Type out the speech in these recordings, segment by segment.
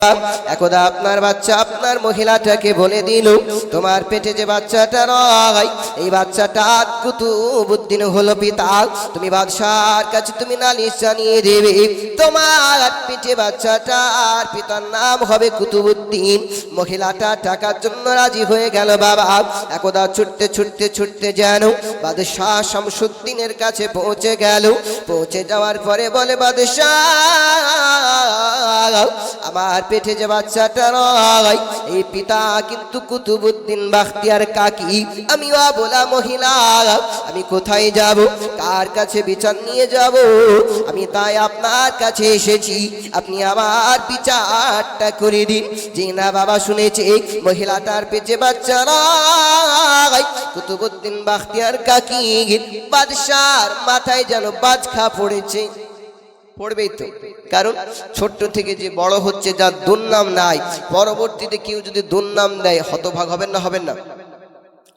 একদা আপনার বাচ্চা আপনার মহিলাটাকে বলে দিল, তোমার পেটে যে বাচ্চাটা রয় এই বাচ্চাটা কুতুবউদ্দিন হলো পিতা। তুমি বাদশার কাছে তুমি নালিশ জানিয়ে দেবে, তোমার পেটে বাচ্চাটার পিতার নাম হবে কুতুবউদ্দিন। মহিলাটা টাকার জন্য রাজি হয়ে গেল বাবা। একদা ছুটতে ছুটতে ছুটতে যেন বাদশাহ শামসুদ্দিনের কাছে পৌঁছে গেল। পৌঁছে যাওয়ার পরে বলে, বাদশাহ আমার পেটে যে বাচ্চাটা রয় এই পিতা কিন্তু কুতুবউদ্দিন বাখতিয়ার কাকি। আমি অবলা মহিলা, আমি কোথায় যাব, কার কাছে বিচার নিয়ে যাব? আমি তাই আপনার কাছে এসেছি, আপনি আমার বিচারটা করে দিন। যে না বাবা শুনেছে মহিলাটার পেটে বাচ্চা রয় কুতুবউদ্দিন বাখতিয়ার কাকি। বাদশার মাথায় যেন বাজখা পড়েছে। পড়বেই তো, কারণ ছোট্ট থেকে যে বড় হচ্ছে যার দুর্নাম নাই, পরবর্তীতে কেউ যদি দুর্নাম দেয় হতভাগ হবেন না? হবেন না?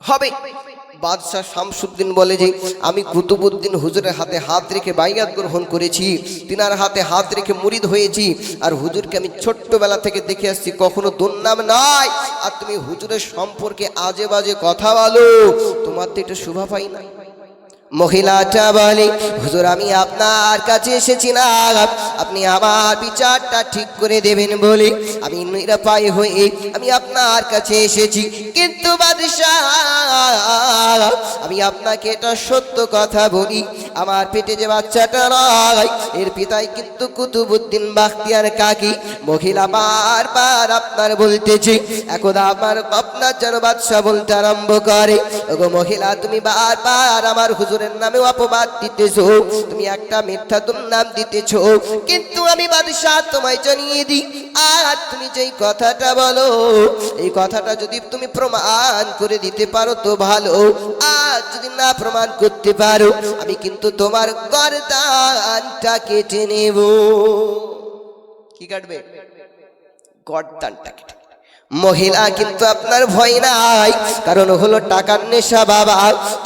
হবে। বাদশাহ শামসুদ্দিন বলে যে আমি কুতুবউদ্দিন হুজুরের হাতে হাত রেখে বাইয়াত গ্রহণ করেছি, তিনার হাতে হাত রেখে মুরিদ হয়েছি, আর হুজুরকে আমি ছোট্টবেলা থেকে দেখে আসছি, কখনো দুর্নাম নাই। আর তুমি হুজুরের সম্পর্কে আজে বাজে কথা বলো, তোমার তো এটা শোভা পাই না। মহিলাটা বলে, হুজুর আমি আপনার কাছে এসেছি না, আপনি আমার বিচারটা ঠিক করে দেবেন বলে আমি নিরাপায় হয়ে আমি আপনার কাছে এসেছি। কিন্তু বাদশাহ আমি আপনাকে এটা সত্য কথা বলি, আমার পেটে যে বাচ্চাটা রয় এর পিতাই কিন্তু কুতুবউদ্দিন বাখতিয়ার কাকি। মহিলা বারবার আপনার বলতেছে, একদা আপনার যেন বাদশাহ বলতে আরম্ভ করে, ওগো মহিলা তুমি বারবার আমার হুজুরের নামে অপবাদ দিতেছ, তুমি একটা মিথ্যা নাম দিতেছ। কিন্তু আমি বাদশাহ তোমায় জানিয়ে দিই, আর তুমি যেই কথাটা বলো এই কথাটা যদি তুমি প্রমাণ করে দিতে পারো তো ভালো, আর যদি না প্রমাণ করতে পারো আমি কিন্তু তোমার গর্দানটা কেটে নেব। কি কাটবে? গর্দানটা কেটে। মহিলা কিন্তু আপনার ভয় নাই, কারণ হলো টাকার নেশা বাবা।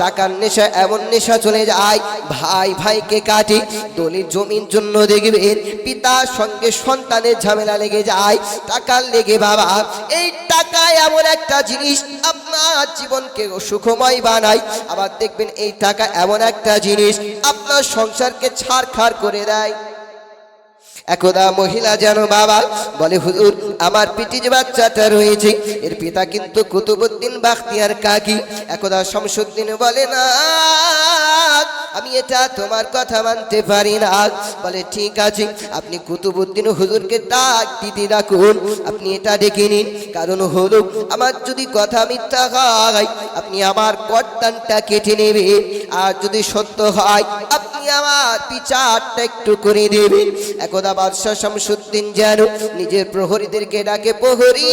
টাকার নেশা এমন নেশা চলে যায় ভাই ভাইকে কাটে। দলিল জমির জন্য দেখবেন পিতার সঙ্গে সন্তানের ঝামেলা লেগে যায় টাকার লেগে বাবা। এই টাকা এমন একটা জিনিস আপনার জীবনকে সুখময় বানায়, আবার দেখবেন এই টাকা এমন একটা জিনিস আপনার সংসারকে ছাড়খাড় করে দেয়। একদা মহিলা যেন বাবা বলে, হুজুর আমার পেটে যে বাচ্চাটা রয়েছে এর পিতা কিন্তু কুতুবউদ্দিন বাখতিয়ার কাকি। একদা শামসুদ্দিন বলে, না আমি এটা তোমার কথা মানতে পারি না। বলে ঠিক আছে, আপনি কুতুবউদ্দিন হুজুরকে ডাক দিতে রাখুন, আপনি এটা ডেকে নিন। কারণ হলো আমার যদি কথা মিথ্যা হয় আপনি আমার গর্দানটা কেটে নেবেন, আর যদি সত্য হয় আপনি আমার বিচারটা একটু করে দেবেন। একদা বাদশাহ শামসুদ্দিন যেন নিজের প্রহরীদেরকে ডাকে, প্রহরী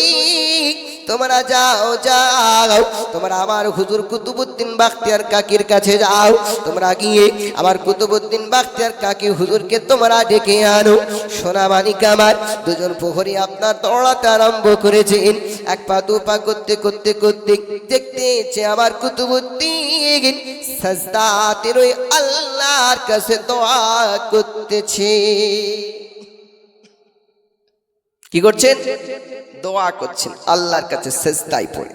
তোমরা যাও যাও, তোমরা আমার হুজুর কুতুবউদ্দিন বাখতিয়ার কাকির কাছে যাও, তোমরা গিয়ে আমার কুতুবউদ্দিন বাখতিয়ার কাকি হুজুরকে তোমরা ডেকে আনো। সোনা মানিক আমার দুজন প্রহরী আপনার দৌড়াতে আরম্ভ করেছেন। এক পা দু পা করতে করতে করতে দেখতেছে আমার কুতুবউদ্দিন সাজদাতে রয়ে আল্লাহর কাছে দোয়া করতেছে। কি করছেন? দোয়া করছেন আল্লাহর কাছে সেজদায় পড়ে।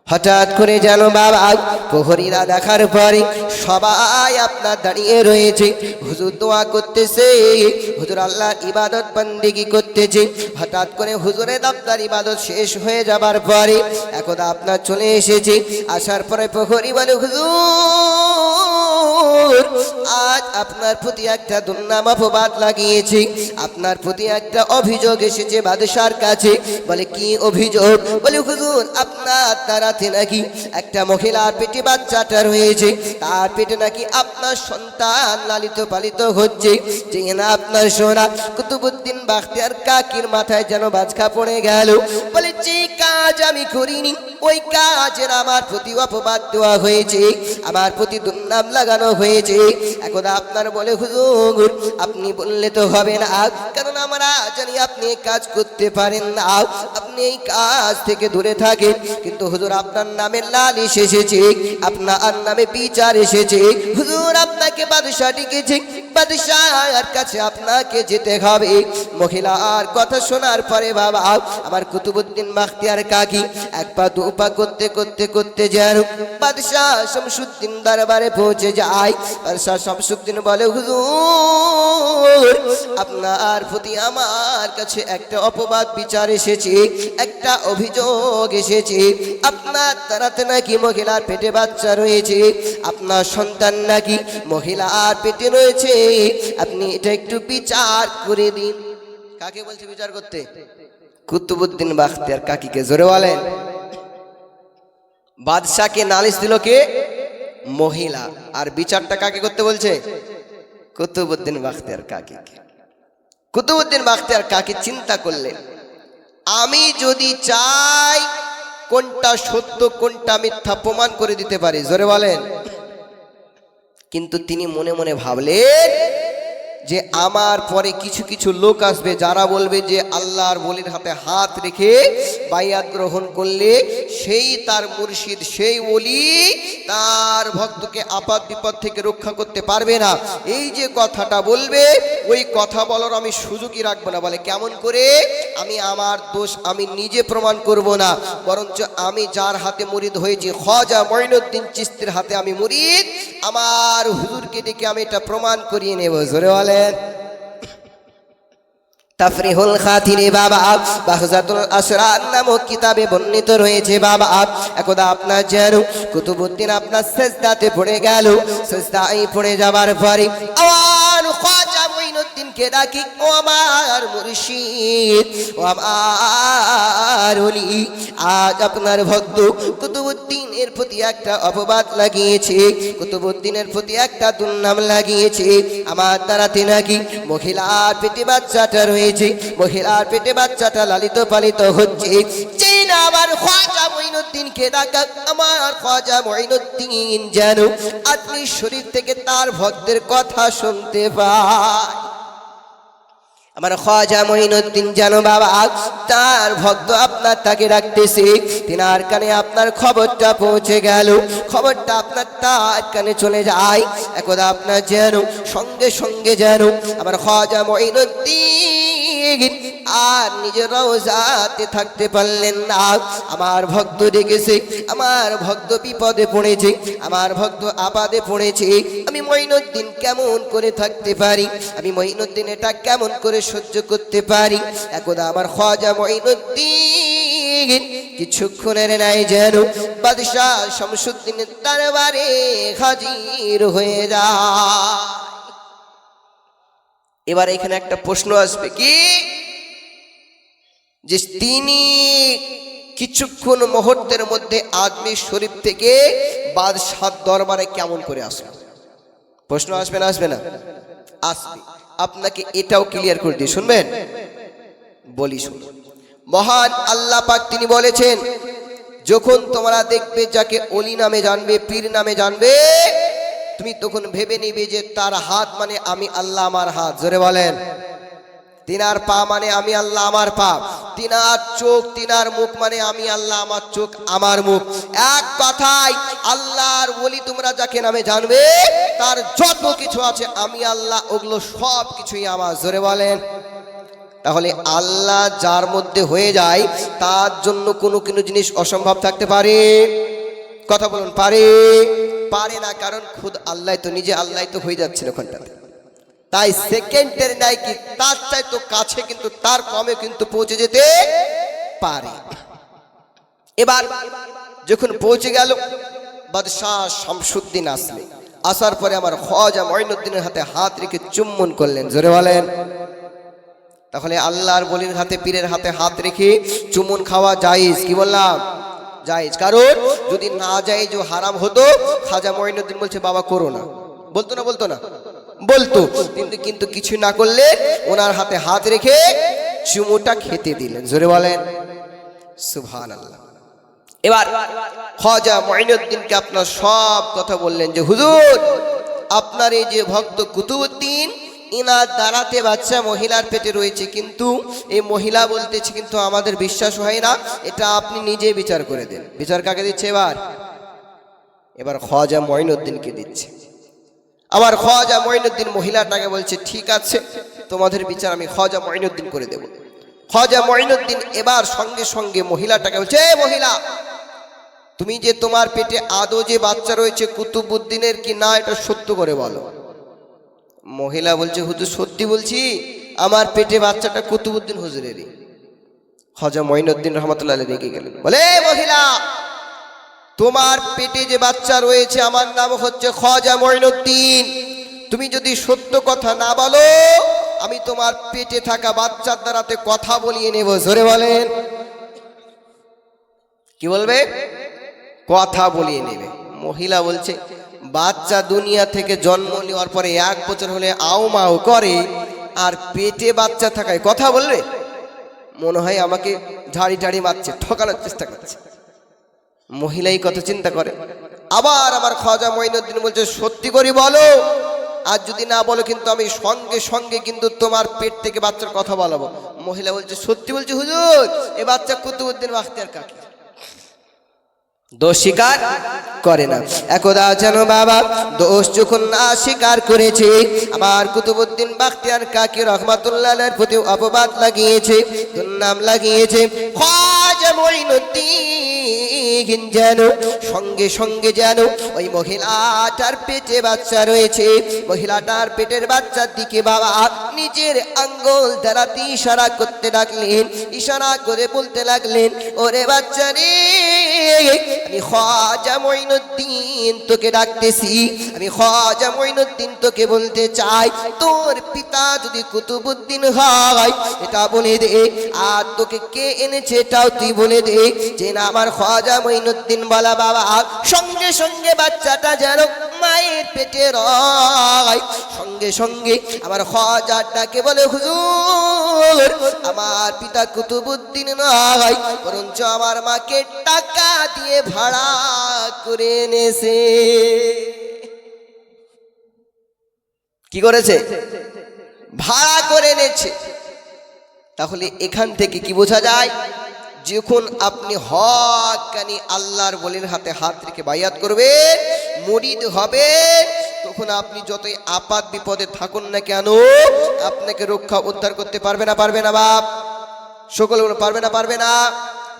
হঠাৎ করে যেন বাবা প্রহরীরা দেখার পরে সবাই আপনার দাঁড়িয়ে রয়েছে, হুজুর দোয়া করতেছে, হুজুর আল্লাহর ইবাদত বন্দেগী করতেছে। হঠাৎ করে হুজুরের আপনার ইবাদত শেষ হয়ে যাবার পরে একদা আপনার চলে এসেছে। আসার পরে প্রহরী বলে, হুজুর আজ আপনার প্রতি একটা দুর্নাম অপবাদ লাগিয়েছি, আপনার প্রতি একটা অভিযোগ এসেছে বাদশার কাছে। বলে কি অভিযোগ? বলে হুজুর আপনার দ্বারা নাকি একটা মহিলার পেটে বাচ্চাটা রয়েছে, তার পেটে নাকি আপনার সন্তান লালিত পালিত হচ্ছে। যে না আপনার সোনা কুতুবউদ্দিন বাখতিয়ার কাকির মাথায় যেন বাজখা পড়ে গেল। বলে যে কাজ আমি করিনি ওই কাজের আমার প্রতি অপবাদ দেওয়া হয়েছে, আমার প্রতি দুর্নাম লাগানো হয়েছে। একদা আপনার বলে, হুজুর আপনি বললে তো হবে না, কারণ আমরা জানি আপনি কাজ করতে পারেন না, আপনি এই কাজ থেকে দূরে থাকেন। কিন্তু হুজুর আপনার নামে লালিশ এসেছে, আপনার নামে বিচার এসেছে, হুজুর আপনাকে আপনাকে বাদশাহ ডেকেছে, বাদশাহর কাছে আপনাকে যেতে হবে। মহিলার কথা শোনার পরে বাবা আমার কুতুবউদ্দিন বাখতিয়ার কাকি এক পা দু পা করতে করতে করতে যেন বাদশাহ শামসুদ্দিন দরবারে পৌঁছে যায়। বাদশাহ শামসুদ্দিন বলে, হুজুর আপনার প্রতি আমার কাছে একটা অপবাদ বিচার এসেছে, একটা অভিযোগ এসেছে। আপনার তারাতে নাকি মহিলার পেটে বাচ্চা রয়েছে, আপনার সন্তান নাকি মহিলার পেটে রয়েছে, আপনি এটা একটু বিচার করে দিন। কাকে বলছে বিচার করতে? কুতুবউদ্দিন বাখতিয়ার কাকিকে। জোরে বলেন। বাদশাকে নালিশ দিল কে? মহিলা। আর বিচারটা কাকে করতে বলছে? কুতুবউদ্দিন বাখতিয়ার কাকিকে। কুতুবউদ্দিন বাখতিয়ার কাকি চিন্তা করলেন, আমি যদি চাই কোনটা সত্য কোনটা মিথ্যা প্রমাণ করে দিতে পারি। জোরে বলেন। কিন্তু তিনি মনে মনে ভাবলেন যে আমার পরে কিছু কিছু লোক আসবে যারা বলবে যে আল্লাহর ওলির হাতে হাত রেখে বাইয়াত গ্রহণ করলে সেই তার মুর্শিদ, সেই ওলি তার ভক্তকে আপদ বিপদ থেকে রক্ষা করতে পারবে না। এই যে কথাটা বলবে, ওই কথা বলার আমি সুযোগই রাখবো না। বলে কেমন করে? আমি আমার দোষ আমি নিজে প্রমাণ করব না, বরঞ্চ আমি যার হাতে মুরিদ হয়েছি খাজা মঈনুদ্দিন চিশতির হাতে আমি মুরিদ, আমার হুজুরকে ডেকে আমি এটা প্রমাণ করিয়ে নেব। জোরে বলেন। তাফরিহুল খাতিরে বাবা বাহজাতুল আসরার নামক কিতাবে বর্ণিত রয়েছে বাবা, একদা আপনার যেন কুতুবউদ্দিন আপনার সেজদাতে পড়ে গেল। সেজদায় পড়ে যাবার পরে আমার খাজা মঈনুদ্দিনকে ডাকি, ও আমার মুর্শিদ, ও আমার ওলি, আজ আপনার ভক্ত কুতুবউদ্দিনের প্রতি একটা অপবাদ লাগিয়েছে, কুতুবউদ্দিনের প্রতি একটা দুর্নাম লাগিয়েছে। আমার দ্বারাতে নাকি মহিলার পেটে বাচ্চাটা রয়েছে, মহিলার পেটে বাচ্চাটা লালিত পালিত হচ্ছে। যেই না আমার খাজা মঈনুদ্দিনকে ডাকা, আমার খাজা মঈনুদ্দিন যেন আত্মীয় শরীর থেকে তার ভক্তের কথা শুনতে পায়। আমার খাজা মঈনুদ্দিন যেন বাবা তার ভক্ত আপনার তাকে রাখতেছে, তিনার কানে আপনার খবরটা পৌঁছে গেল, খবরটা আপনার তার কানে চলে যায়। একদা আপনার যেন সঙ্গে সঙ্গে যেন আমার খাজা মঈনুদ্দিন আর নিজের রওজাতে থাকতে পারলেন না। আমার ভক্ত ডেকেছে, আমার ভক্ত বিপদে পড়েছে, আমার ভক্ত আপদে পড়েছে, আমি মঈনুদ্দিন কেমন করে থাকতে পারি, আমি মঈনুদ্দিন এটা কেমন করে সহ্য করতে পারি। একদা আমার খাজা মঈনুদ্দিন কিছুক্ষণের নাই যেন বাদশাহ শামসুদ্দিনের দরবারে হাজির হয়ে যায়। এবার এখানে একটা প্রশ্ন আসবে কি, যে তিনি কিছুক্ষণ মুহূর্তের মধ্যে আজমির শরীফ থেকে বাদশাহ দরবারে কেমন করে আসবে? প্রশ্ন আসবে না? আসবে না? আসবে। আপনাকে এটাও ক্লিয়ার করে দিই, শুনবেন? বলি শুনুন। মহান আল্লাহ পাক তিনি বলেছেন, যখন তোমরা দেখবে যাকে ওলি নামে জানবে, পীর নামে জানবে, তুমি তখন ভেবে নিবে যে তার হাত মানে আমি আল্লাহ আমার হাত। জোরে বলেন। তিনার পা মানে আমি আল্লাহ আমার পা, তিনার চোখ তিনার মুখ মানে আমি আল্লাহ আমার চোখ আমার মুখ। এক কথায় আল্লাহর ওলি তোমরা যাকে নামে জানবে তার যত কিছু আছে আমি আল্লাহ, ওগুলো সব কিছুই আমার। জোরে বলেন। তাহলে আল্লাহ যার মধ্যে হয়ে যায় তার জন্য কোনো কোনো জিনিস অসম্ভব থাকতে পারে? কথা বলুন, পারে? পারে না, কারণ খুদ আল্লাহ তো নিজে আল্লাহ তো হয়ে যাচ্ছেন ওখানটাতে। তাই সেকেন্ডের নাই কি তার চাইতো কাছে, কিন্তু তার কমে কিন্তু পৌঁছে যেতে পারে। এবার যখন পৌঁছে গেল বাদশাহ শামসুদ্দিন আসলে, আসার পরে আমার খাজা মঈনুদ্দিনের হাতে হাত রেখে চুম্বন করলেন। জোরে বলেন। তাহলে আল্লাহর ওলির হাতে পীরের হাতে হাত রেখে চুম্বন খাওয়া জায়েজ? কি বললাম? জায়েজ। কারণ যদি না জায়েজ ও হারাম হতো খাজা মঈনুদ্দিন বলছে বাবা করো না, বলতো না? বলতো না? বলতো। কিন্তু কিছু না করলে ওনার হাতে হাত রেখে চুমুটা খেতে দিলেন। জোরে বলেন সুবহানাল্লাহ। এবার খাজা মঈনুদ্দিনকে আপনার সব কথা বললেন যে হুজুর আপনার এই যে ভক্ত কুতুবউদ্দিন, ইনার দাঁড়াতে বাচ্চা মহিলার পেটে রয়েছে, কিন্তু এই মহিলা বলতেছে কিন্তু আমাদের বিশ্বাস হয় না, এটা আপনি নিজে বিচার করে দেন। বিচার কাকে দিচ্ছে? এবার খাজা মঈনুদ্দিনকে দিচ্ছে। আমার খাজা মঈনুদ্দিন মহিলাটাকে বলছে, ঠিক আছে, তোমাদের বিচার আমি খাজা মঈনুদ্দিন করে দেব। খাজা মঈনুদ্দিন এবার সঙ্গে সঙ্গে মহিলাটাকে বলছে, এ মহিলা, তুমি যে তোমার পেটে আদৌ যে বাচ্চা রয়েছে কুতুবউদ্দিনের কি না, এটা সত্য করে বলো। মহিলা বলছে, হুজুর সত্যি বলছি, আমার পেটে বাচ্চাটা কুতুবউদ্দিন হুজুরেরই। খাজা মঈনুদ্দিন রহমাতুল্লাহ আলাইহি রেগে গেলেন, বলে, মহিলা, তোমার পেটে যে বাচ্চা রয়েছে আমার নাম হচ্ছে খাজা মঈনুদ্দিন, তুমি যদি সত্য কথা না বলো আমি তোমার পেটে থাকা বাচ্চার দ্বারাতে কথা বলিয়ে নেব। জোরে বলেন, কি বলবে? কথা বলিয়ে নেবে। মহিলা বলছে, বাচ্চা দুনিয়া থেকে জন্ম নেওয়ার পরে 1 বছর হলে আও মাও করে, আর পেটে বাচ্চা থাকায় কথা বলবে? মনে হয় আমাকে ঝাড়ি ঝাড়ি মারছে, ঠকানোর চেষ্টা করছে। মহিলাই কত চিন্তা করে। আবার আমার খাজা মঈনুদ্দিন বলছে, সত্যি করে বলো, আর যদি না বলো কিন্তু আমি সঙ্গে সঙ্গে কিন্তু তোমার পেট থেকে বাচ্চার কথা বলাবো। মহিলা বলছে, সত্যি বলছি হুজুর, এ বাচ্চা কুতুবউদ্দিন বাখতিয়ার কাকি। দোষ স্বীকার করে না। একদা যেন বাবা দোষ যখন না স্বীকার করেছে, আমার কুতুবউদ্দিন বাখতিয়ার কাকি রহমাতুল্লাহ আলাইহির প্রতি অপবাদ লাগিয়েছে, দুর্নাম লাগিয়েছে। খাজা মঈনুদ্দিন যেন সঙ্গে সঙ্গে যেন ওই মহিলাটার পেটে বাচ্চা রয়েছে, মহিলাটার পেটের বাচ্চার দিকে বাবা নিজের আঙ্গুল দ্বারা ইশারা করতে লাগলেন, ইশারা করে বলতে লাগলেন, ওরে বাচ্চা রে, আমি খাজা মঈনুদ্দিন তোকে ডাকতেছি, আমি খাজা মঈনুদ্দিন তোকে বলতে চাই, তোর পিতা যদি কুতুবউদ্দিন হয় এটা বলে দে, আর তোকে কে এনেছে এটাও তুই বলে দে, যে না আমার খাজা মঈনুদ্দিন বলা। বাবা সঙ্গে সঙ্গে বাচ্চাটা যেন মায়ের পেটে রয়, সঙ্গে সঙ্গে আমার খাজাটাকে বলে, হুজুর, আমার পিতা কুতুবউদ্দিন নয়, বরঞ্চ আমার মাকে টাকা দিয়ে ভাড়া করে এনেছে। কি করেছে? ভাড়া করে এনেছে। তাহলে এখান থেকে কি বোঝা যায়? যখন আপনি হক্কানি আল্লাহর ওলির হাতে হাত রেখে বায়াত করবেন, মুরিদ হবেন, তখন আপনি যতই আপাত বিপদে থাকুন না কেন, আপনাকে রক্ষা উদ্ধার করতে পারবে না? পারবে না বাপ? সকলগুলো পারবে না? পারবে না?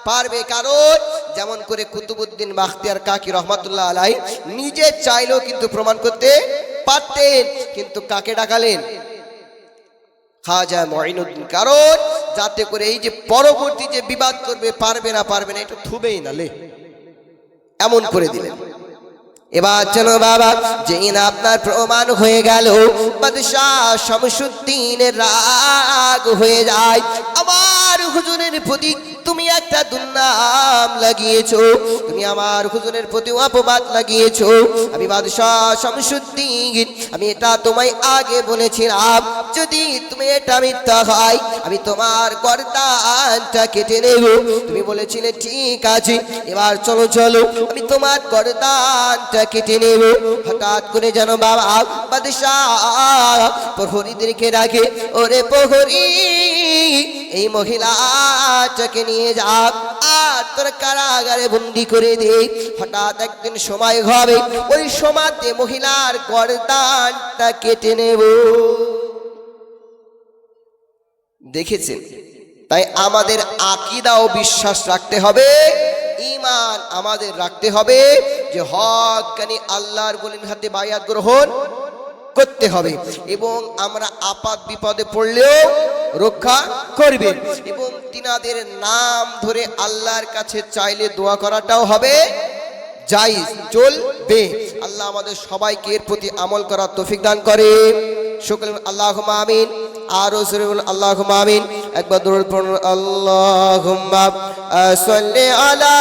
পারবে। কারণ যেমন করে কুতুবউদ্দিন বাখতিয়ার কাকি রহমাতুল্লাহ আলাইহি নিজে চাইলেও কিন্তু প্রমাণ করতে পারতেন, কিন্তু কাকে ডাকালেন? খাজা মঈনুদ্দিন। কারণ যাতে করে এই যে পরবর্তী যে বিবাদ করবে, পারবে না পারবে না, এটা থুবেই না লে, এমন করে দিলেন। এবার যেন বাবা যেই না আপনার প্রমাণ হয়ে গেল, বাদশাহ শামসুদ্দিনের রাগ হয়ে যায়। আমার হুজুরের প্রতি তুমি একটা দুর্নাম লাগিয়েছো, তুমি আমার হুজুরের প্রতি অপবাদ লাগিয়েছো। আমি বাদশাহ শামসুদ্দিন, আমি এটা তোমায় আগে বলেছিলাম, যদি তুমি এটা মিথ্যা হয় আমি তোমার গর্দানটা কেটে নেব। তুমি বলেছিলে ঠিক আছে, এবার চলো চলো আমি তোমার গর্দানটা কেটে নেব। হঠাৎ করে যেন বাবা বাদশাহ প্রহরীদেরকে ডাকে, ওরে প্রহরী, এই মহিলাটাকে নিয়ে যা আর তোর কারাগারে বন্দি করে দে। হঠাৎ একদিন সময় হবে, ওই সময়তে মহিলার গর্দানটা কেটে নেব। দেখেছেন? তাই আমাদের আকীদা ও বিশ্বাস রাখতে হবে, ঈমান আমাদের রাখতে হবে যে হক্কানি আল্লাহর ওলির হাতে বায়াত গ্রহণ করতে হবে, এবং আমরা আপাত বিপদে পড়লেও রক্ষা করবেন, এবং তিনাদের নাম ধরে আল্লাহর কাছে চাইলে দোয়া করাটাও হবে জায়েজ, চলবে। আল্লাহ আমাদের সবাইকে এর প্রতি আমল করার তৌফিক দান করে। সকলে আল্লাহুম্মা আমিন। আর আল্লাহুম্মা আমিন। একবার দরুদ পড়ুন, আল্লাহুম্মা সাল্লি আলা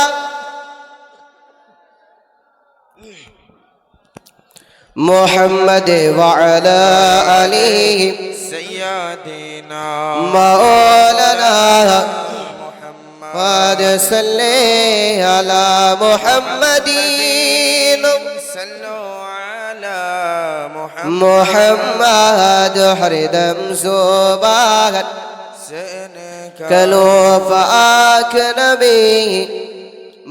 মুহাম্মাদ ওয়া আলা আলিহি সাইয়্যিদিনা মাওলানা মুহাম্মাদ সাল্লি আলা মুহাম্মাদিন সাল্লু আলা মুহাম্মাদ হরদম সুবহান কালো পাক নবী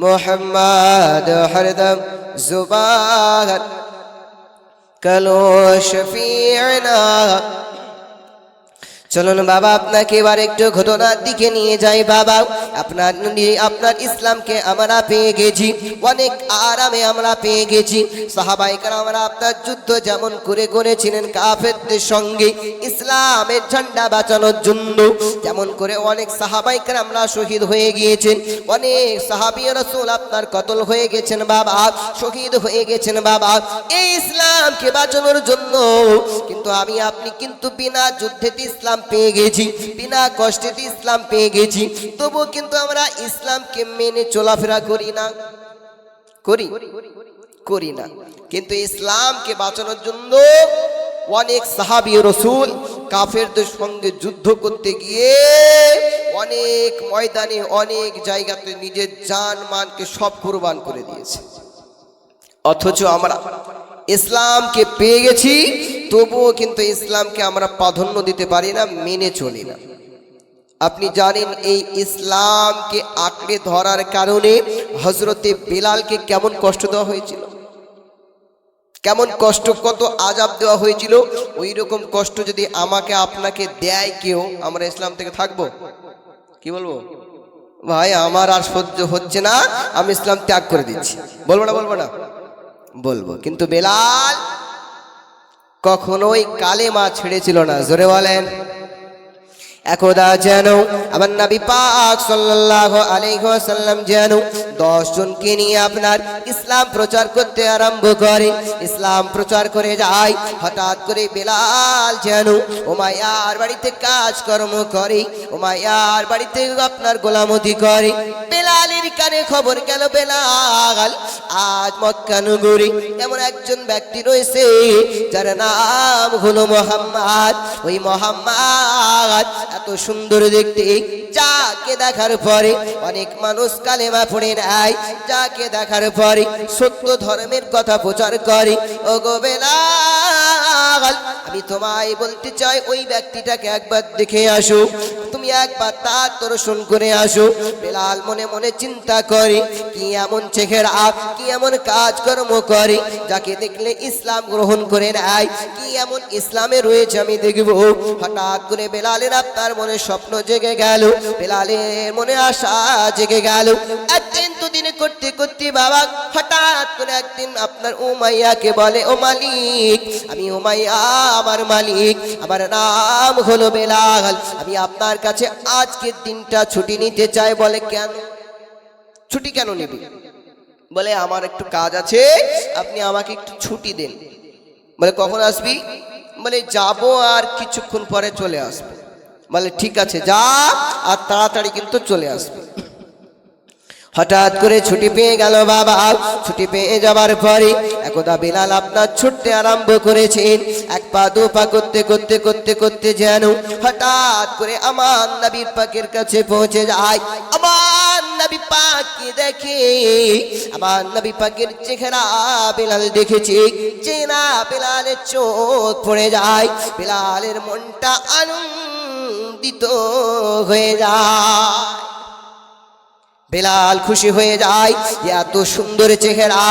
মুহাম্মাদ হরদম সুবহান কালো শফিআনা। চলুন বাবা আপনাকে এবার একটু ঘটনার দিকে নিয়ে যাই বাবা। আপনার ইসলামকে আমরা পেয়ে গেছি, অনেক আরামে আমরা পেয়ে গেছি। সাহাবায়ে কেরামরা আপনার যুদ্ধ যেমন করে করেছিলেন কাফেরদের সঙ্গে ইসলামের ঝান্ডা বাঁচানোর জন্য, যেমন করে অনেক সাহাবায়ে কেরামরা শহীদ হয়ে গিয়েছেন, অনেক সাহাবী রাসূল আপনার কতল হয়ে গেছেন বাবা, শহীদ হয়ে গেছেন বাবা এই ইসলামকে বাঁচানোর জন্য। কিন্তু আমি আপনি কিন্তু বিনা যুদ্ধেতে ইসলাম পেয়ে গেছি, বিনা কষ্টেতে ইসলাম পেয়ে গেছি, তবু কিন্তু আমরা ইসলামকে মেনে চলাফেরা করি না, করি না। কিন্তু ইসলামকে বাঁচানোর জন্য অনেক সাহাবী রাসূল কাফেরদের সঙ্গে যুদ্ধ করতে গিয়ে অনেক ময়দানে অনেক জায়গাতে নিজের জান মানকে সব কুরবান করে দিয়েছে। অথচ আমরা ইসলামকে পেয়ে গেছি, তবুও কিন্তু ইসলামকে আমরা প্রাধান্য দিতে পারি না, মেনে চলি না। আপনি জানেন এই ইসলামকে আঁকড়ে ধরার কারণে হযরতে বেলালকে কেমন কষ্ট দেওয়া হয়েছিল, কেমন কষ্ট, কত আযাব দেওয়া হয়েছিল। ওই রকম কষ্ট যদি আমাকে আপনাকে দেয় কেউ, আমরা ইসলাম থেকে থাকবো? কি বলবো? ভাই আমার আর সহ্য হচ্ছে না, আমি ইসলাম ত্যাগ করে দিচ্ছি। বলবো না? বলবো। কিন্তু বেলাল কখনোই কালেমা ছেড়েছিল না। জোরে বলেন। একদা যেন আমার নবী পাক সাল্লাল্লাহু আলাইহি ওয়াসাল্লাম যেন 10 জনকে নিয়ে আপনার ইসলাম প্রচার করতে আরম্ভ করে, ইসলাম প্রচার করে যায়। হঠাৎ করে বেলাল যেন উমাইয়ার বাড়িতে কাজকর্ম করে, উমাইয়ার বাড়িতে আপনার গোলামতি করে। বেলালের কানে খবর গেল, বেলাল আজ মক্কা নগরী এমন একজন ব্যক্তি রয়েছে যার নাম হলো মুহাম্মদ। ওই মুহাম্মদ এত সুন্দর দেখতে, যাকে দেখার পরে অনেক মানুষ কালেমা পড়ে নেয়, যাকে দেখার পরে সত্য ধর্মের কথা প্রচার করে। ও গো বেলাল, আমি তোমায় বলতে চাই ওই ব্যক্তিটাকে একবার দেখে আসো, তুমি একবার তার দর্শন করে আসো। বেলাল মনে মনে চিন্তা করে কি এমন চেহারা, কি এমন কাজকর্ম করে যাকে দেখলে ইসলাম গ্রহণ করে নেয়, কি এমন ইসলামে রয়েছে আমি দেখব। হঠাৎ করে বেলালের আপনার মনে স্বপ্ন জেগে গেল, বেলালের মনে আশা জেগে গেল। একদিন দুদিন করতে করতে বাবা হঠাৎ করে একদিন আপনার উমাইয়াকে বলে, ও মালিক, আমি উমাইয়া, আমার মালিক, আমার নাম হলো বেলাল, আমি আপনার কাছে আজকের দিনটা ছুটি নিতে চাই। বলে কেন? ছুটি কেন নিবি? বলে আমার একটু কাজ আছে, আপনি আমাকে একটু ছুটি দেন। বলে কখন আসবি? বলে যাবো আর কিছুক্ষণ পরে চলে আসবো। বলে ঠিক আছে যা, আর তাড়াতাড়ি কিন্তু চলে আসবে। হঠাৎ করে ছুটি পেয়ে গেল বাবা। ছুটি পেয়ে যাবার পরে একদা বেলাল আপনার ছুটতে আরম্ভ করেছেন। এক পা দু পা করতে করতে করতে করতে যেন হঠাৎ করে আমার নবী পাকের কাছে পৌঁছে যায়। আমার নবী পাককে দেখে, আমার নবী পাকের চেহারা বেলাল দেখেছে, চেনা বেলালের চোখ পড়ে যায়, বেলালের মনটা আনন্দিত হয়ে যায়। বেলাল খুশি হয়ে যায় যে এত সুন্দর চেহারা,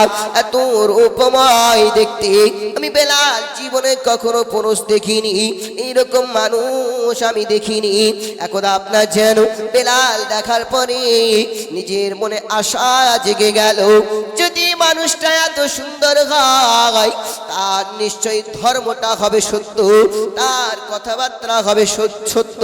এত রূপময় দেখতে আমি বেলাল জীবনে কখনো পুরুষ দেখিনি, এইরকম মানুষ আমি দেখিনি। একদা আপনার যেন বেলাল দেখার পরে নিজের মনে আশা জেগে গেল, যদি মানুষটা এত সুন্দর হয় তার নিশ্চয়ই ধর্মটা হবে সত্য, তার কথাবার্তা হবে সত্য।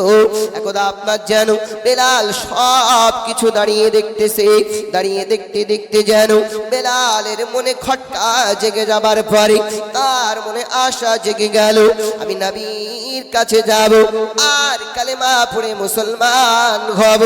একদা আপনার যেন বেলাল সব কিছু দাঁড়িয়ে দেখতেছে, দাঁড়িয়ে দেখতে দেখতে যেন বেলালের মনে খটকা জেগে যাবার পরে তার মনে আশা জেগে গেল, আমি নবীর কাছে যাব আর কালেমা পড়ে মুসলমান হব।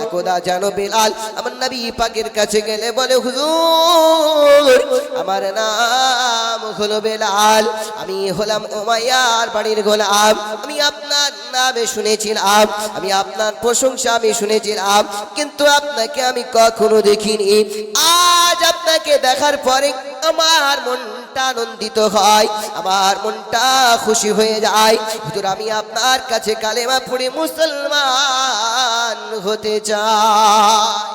একদা যেন বেলাল আমার নবী পাকের কাছে গেলে বলে, হুজুর, আমার নাম হলো বেলাল, আমি হলাম উমাইয়ার বাড়ির গোলাম, আমি আপনার নামে শুনেছিলাম, আমি আপনার প্রশংসা আমি শুনেছিলাম, কিন্তু আপনাকে আমি কখনো দেখিনি। আজ আপনাকে দেখার পরে আমার মনটা আনন্দিত হয়, আমার মনটা খুশি হয়ে যায়। হুজুর, আমি আপনার কাছে কালেমা পড়ে মুসলমান হতে চাই।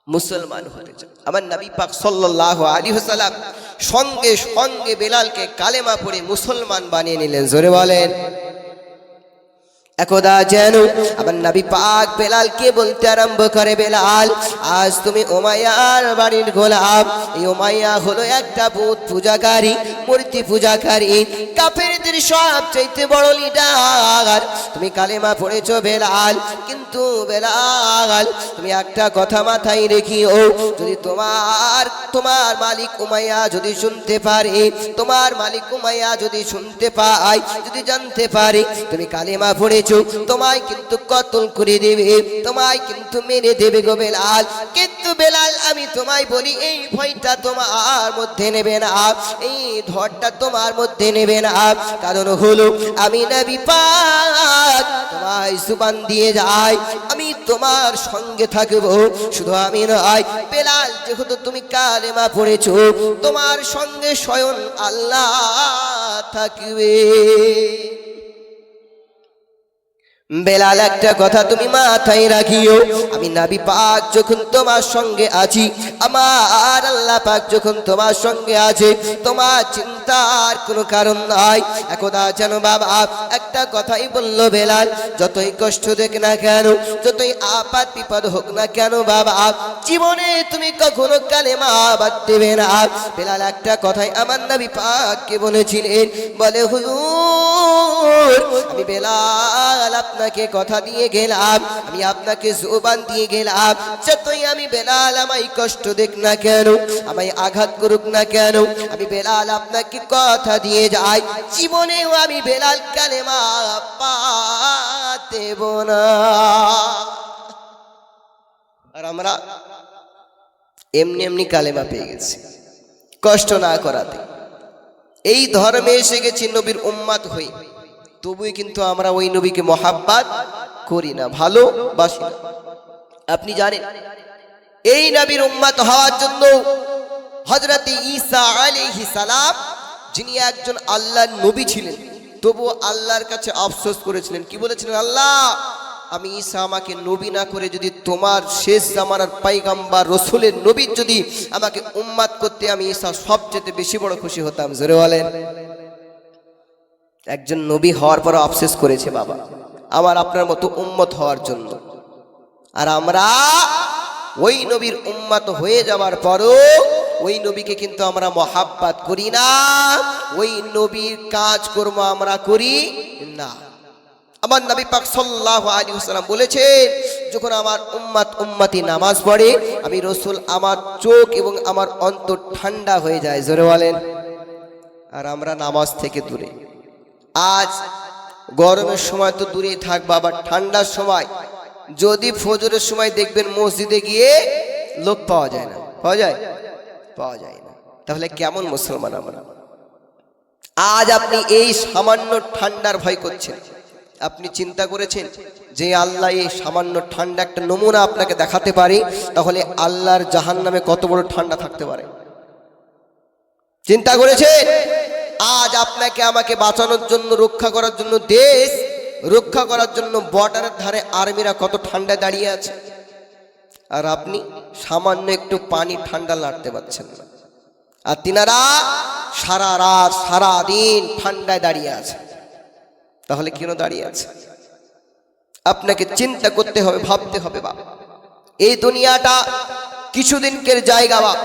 মুসলমান হতে চাও। আমার নবী পাক সাল্লাল্লাহু আলাইহি ওয়াসাল্লাম সঙ্গে সঙ্গে বেলালকে কালেমা পড়ে মুসলমান বানিয়ে নিলেন। জোরে বলেন। একদা যেন আমার নবী পাক বেলালকে বলতে আরম্ভ করে, বেলাল, আজ তুমি উমাইয়ার বাড়ির গোলাম। এই উমাইয়া হলো একটা বুত পূজাকারী, মূর্তি পূজাকারী, কাফেরদের সবচেয়ে বড় লিডার। তুমি কালেমা পড়েছো বেলাল, কিন্তু বেলাল তুমি একটা কথা মাথায় রেখিও, যদি তোমার মালিক উমাইয়া যদি শুনতে পারে, তোমার মালিক উমাইয়া যদি শুনতে পায়, যদি জানতে পারে তুমি কালেমা পড়ে তোমায় কিন্তু কতল করে দেবে, তোমায় কিন্তু মেরে দেবে গো বেলাল। কিন্তু বেলাল আমি তোমায় বলি, এই ভয়টা তোমার মধ্যে নেবে না, এই ধরটা তোমার মধ্যে নেবে না। কারণ হলো আমি নবী পাক তোমায় জুবান দিয়ে যাই, আমি তোমার সঙ্গে থাকবো। শুধু আমি নয় বেলাল, যেহেতু তুমি কালেমা পড়েছো, তোমার সঙ্গে স্বয়ং আল্লাহ থাকবে। বেলাল একটা কথা তুমি মাথায় রাখিও, আমি নবী পাক যখন তোমার সঙ্গে আছি, আমার আল্লাহ পাক যখন তোমার সঙ্গে আছে, তোমার চিন্তার কোনো কারণ নাই। একদা যেন বাবা একটা কথাই বলল বেলাল, যতই কষ্ট দেখ না কেন, যতই আপাত বিপদ হোক না কেন বাবা, জীবনে তুমি কখনো কালেমা বাদ দেবে না। বেলাল একটা কথাই আমার নবী পাককে বলেছিলেন, বলে হুজুর আমি বেলাল আপনাকে কথা দিয়ে গেলাম, আমি আপনাকে জবান দিয়ে গেলাম, যতই আমি বেলাল আমায় কষ্ট দেখ না কেন, আমায় আঘাত করুক না কেন, আমি বেলাল আপনাকে কথা দিয়ে যাই, জীবনেও আমি বেলাল কালেমা বাদ দেব না। আর আমরা এমনি এমনি কালেমা পেয়ে গেছি, কষ্ট না করাতে। এই ধর্মে এসে গেছি নবীর উম্মত হই, তবুই কিন্তু আমরা ওই নবীকে মহাব্বত করি না, ভালোবাসি না। আপনি জানেন এই নবীর উম্মত হওয়ার জন্য হযরত ঈসা আলাইহিস সালাম, যিনি একজন আল্লাহর নবী ছিলেন, তবু আল্লাহর কাছে আফসোস করেছিলেন। কি বলেছিলেন? আল্লাহ, আমি ঈসা আমাকে নবী না করে যদি তোমার শেষ জামানার পয়গম্বর রাসূলের নবী যদি আমাকে উম্মত করতে, আমি ঈসা সবচেয়ে বেশি বড় খুশি হতাম। জোরে বলেন। একজন নবী হওয়ার পর আফসোস করেছে বাবা, আমার আপনার মতো উম্মত হওয়ার জন্য। আর আমরা ওই নবীর উম্মত হয়ে যাওয়ার পরও ওই নবীকে কিন্তু আমরা মহাব্বত করি না, ওই নবীর কাজকর্ম আমরা করি না। আমার নবী পাক সাল্লাল্লাহু আলাইহি ওয়াসাল্লাম বলেছেন, যখন আমার উম্মতি নামাজ পড়ে, আমি রাসূল আমার চোখ এবং আমার অন্তর ঠান্ডা হয়ে যায়। জোরে বলেন। আর আমরা নামাজ থেকে দূরে। আজ গরমের সময় তো দূরেই থাকবা, আবার ঠান্ডার সময় যদি ফজরের সময় দেখবেন মসজিদে গিয়ে লোক পাওয়া যায় না, পাওয়া যায় না। তাহলে কেমন মুসলমান আমরা? আজ আপনি এই সামান্য ঠান্ডার ভয় করছেন, আপনি চিন্তা করেছেন যে আল্লাহ এই সামান্য ঠান্ডা একটা নমুনা আপনাকে দেখাতে পারে, তাহলে আল্লাহর জাহান্নামে কত বড় ঠান্ডা থাকতে পারে? চিন্তা করেছেন? আজ আপনাকে আমাকে বাঁচানোর জন্য, রক্ষা করার জন্য, দেশ রক্ষা করার জন্য বর্ডারের ধারে আর্মিরা কত ঠান্ডায় দাঁড়িয়ে আছে, আর আপনি সামান্য একটু পানি ঠান্ডা লাড়তে পারছেন না। আর তিনারা সারা রাত সারা দিন ঠান্ডায় দাঁড়িয়ে আছে। তাহলে কেন দাঁড়িয়ে আছে? আপনাকে চিন্তা করতে হবে, ভাবতে হবে বাবা, এই দুনিয়াটা কিছুদিনকের জায়গা বাবা,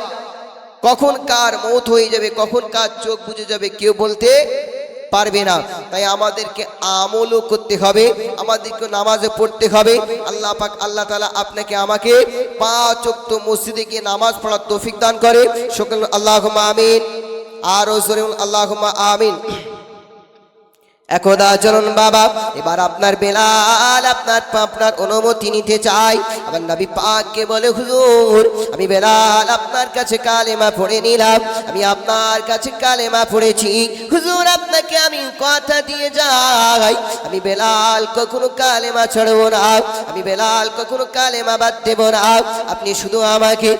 কখন কার মৌত হয়ে যাবে, কখন কার চোখ বুজে যাবে কেউ বলতে পারবে না। তাই আমাদেরকে আমলও করতে হবে, আমাদেরকে নামাজে পড়তে হবে। আল্লাহ পাক আল্লাহ তাআলা আপনাকে আমাকে 5 ওয়াক্ত মসজিদে গিয়ে নামাজ পড়ার তৌফিক দান করে। সকল আল্লাহুম্মা আমিন। আর জোরে আল্লাহুম্মা আমিন। একদা চলুন বাবা, এবার আপনার বেলাল আপনার অনুমতি নিতে চাই। আমার নবী পাককে বলে, হুজুর আমি বেলাল আপনার কাছে কালেমা পড়ে নিলাম, আমি আপনার কাছে কালেমা পড়েছি হুজুর, আপনাকে আমি কথা দিয়ে যাই, আমি বেলাল কখনো কালেমা ছাড়বো না, আমি বেলাল কখনো কালেমা বাদ দেব না। আপনি শুধু আমাকে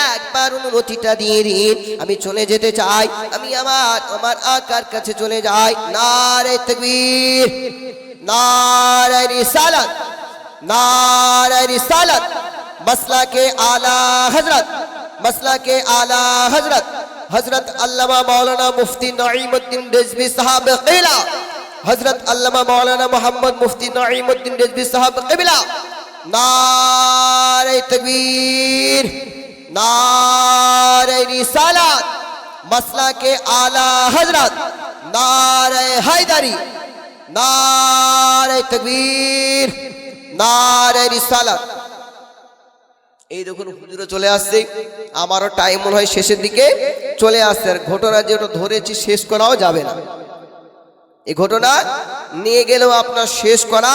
একবার অনুমতিটা দিয়ে দিন, আমি চলে যেতে চাই, আমি আমার আকার কাছে চলে যাই। নারে তাকবীর, নারে রিসালাত, নারে রিসালাত, मसला के आला हजरत हजरत अल्लामा मौलाना मुफ्ती नईमुद्दीन रिजवी साहब क़िबला, हजरत अल्लामा मौलाना मोहम्मद मुफ्ती नईमुद्दीन रिजवी साहब क़िबला। नारे तकबीर, नारे रिसालत। मसला के आला हजरत नारे हैदरी, नारे तकबीर, नारे रिसालत। এই দেখুন হুজুরে চলে আসছে, আমারও টাইম মনে হয় শেষের দিকে চলে আসছে। আর ঘটনা যেটা ধরেছি শেষ করাও যাবে না, এই ঘটনা নিয়ে গেলেও আপনার শেষ করা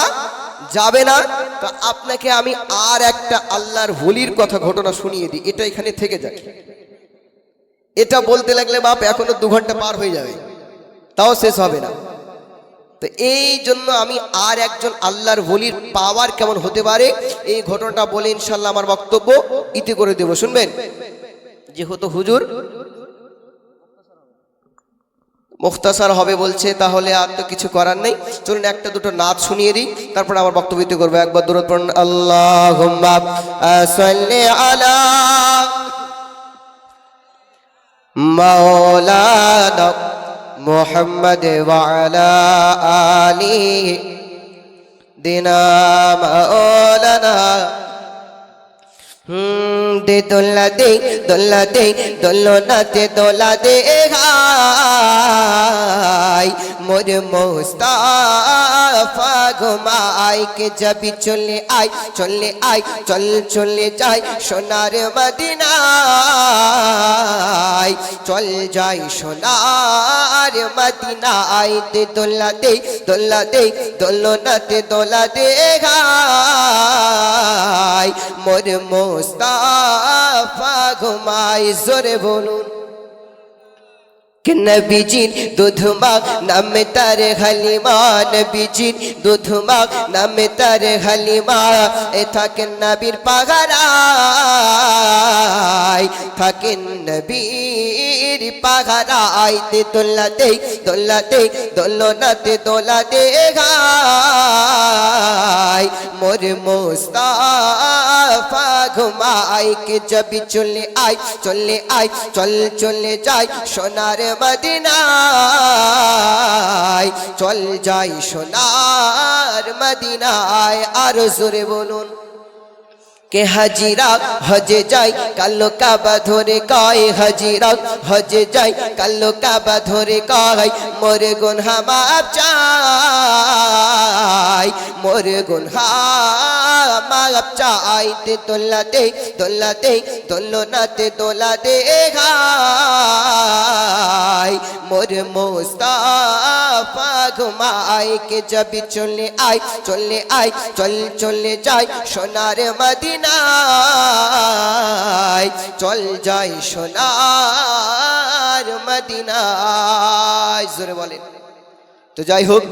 যাবে না। তো আপনাকে আমি আর একটা আল্লাহর ওলির কথা ঘটনা শুনিয়ে দিই, এটা এখানে থেকে যাক। এটা বলতে লাগলে বাপ এখনো 2 ঘন্টা পার হয়ে যাবে, তাও শেষ হবে না। তো এই জন্য আমি আর একজন আল্লাহর ওলির পাওয়ার কেমন হতে পারে এই ঘটনাটা বলে ইনশাআল্লাহ আমার বক্তব্য ইতি করে দেব। শুনবেন, যেহেতু হুজুর মুখতাসার হবে বলছে, তাহলে আর তো কিছু করার নেই। চলুন একটা দুটো নাত শুনিয়ে দিই, তারপর আমার বক্তব্য ইতি করবো। একবার দরুদ পড়ুন, আল্লাহুম্মা সাল্লি আলা মাওলানা मुहम्मद वाला आली दिना मौलाना। दे दोला दे दोलो नाते दोला दे गाय मोर मुस्ताफा घुमाई के जब चले आई चले जाए सोनार मदीना, चल जाए सोनार मदीना। दे दोला दे दोलो नाते दोला दे गाय मोर मुस्ताफा घुमाई। जोरे बोलून कि नबीजीर दूधमा नाम तार हलीमा, नबीजीर दूधमा नाम तार हलीमा। ए थाकेन नबीर पागाराय, थाकेन नबीर पागाराय। दे दोला दे दोलो नाते दोला दे गाय मोर मुस्ताफा घुमाई के जब चले आई चले जाए सोनार मदीना, चल जाए सोनार मदीना। আর জোরে বলুন के हाजिरा हजे जाए कालो काबा धोरे कय, हाजिरा हजे जाए कालो काबा धोरे कय मोरे गुनहा माफ चाय, मोरे गुनहा माफ चाय। दे दोला दे दोलो नाते दोला दे गाय मोरे मुस्ताफा घुमाए के जब चले आई चले जाए सोनार मदीना, चल जाए सोनार मदीनाয়। জোরে বলেন। তো যাই হোক,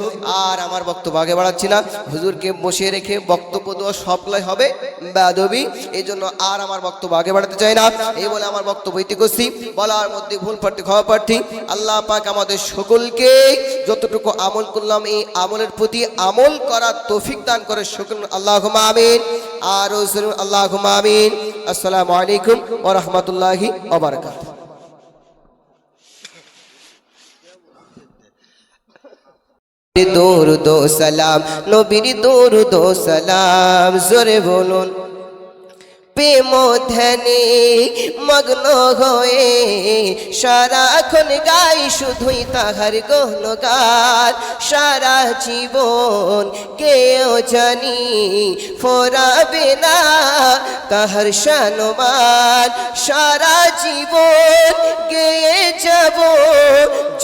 আর আমার বক্তব্য আগে বাড়াচ্ছি না। হুজুরকে বসিয়ে রেখে বক্তব্য দেওয়া সবলাই হবে বেয়াদবি, এই জন্য আর আমার বক্তব্য আগে বাড়াতে চাই না। এই বলে আমার বক্তব্য ইতি করছি। বলার মধ্যে ভুল প্রার্থী ক্ষমা প্রার্থী। আল্লাহ পাক আমাদের সকলকে যতটুকু আমল করলাম এই আমলের প্রতি আমল করার তৌফিক দান করে সকল আল্লাহুম্মা আমিন। আর আল্লাহুম্মা আমিন। আসসালামু আলাইকুম ওয়া রাহমাতুল্লাহি ওয়া বারাকাতুহু। দরুদ ও সালাম নবীর দরুদ ও সালাম। জোরে বলুন। প্রেম ধ্যানে মগ্ন হয়ে সারাক্ষণ গাই শুধুই তাহার গুণগান। সারা জীবন কেউ জানি ফোরাবে না তাহার শানমান। সারা জীবন গেয়ে যাব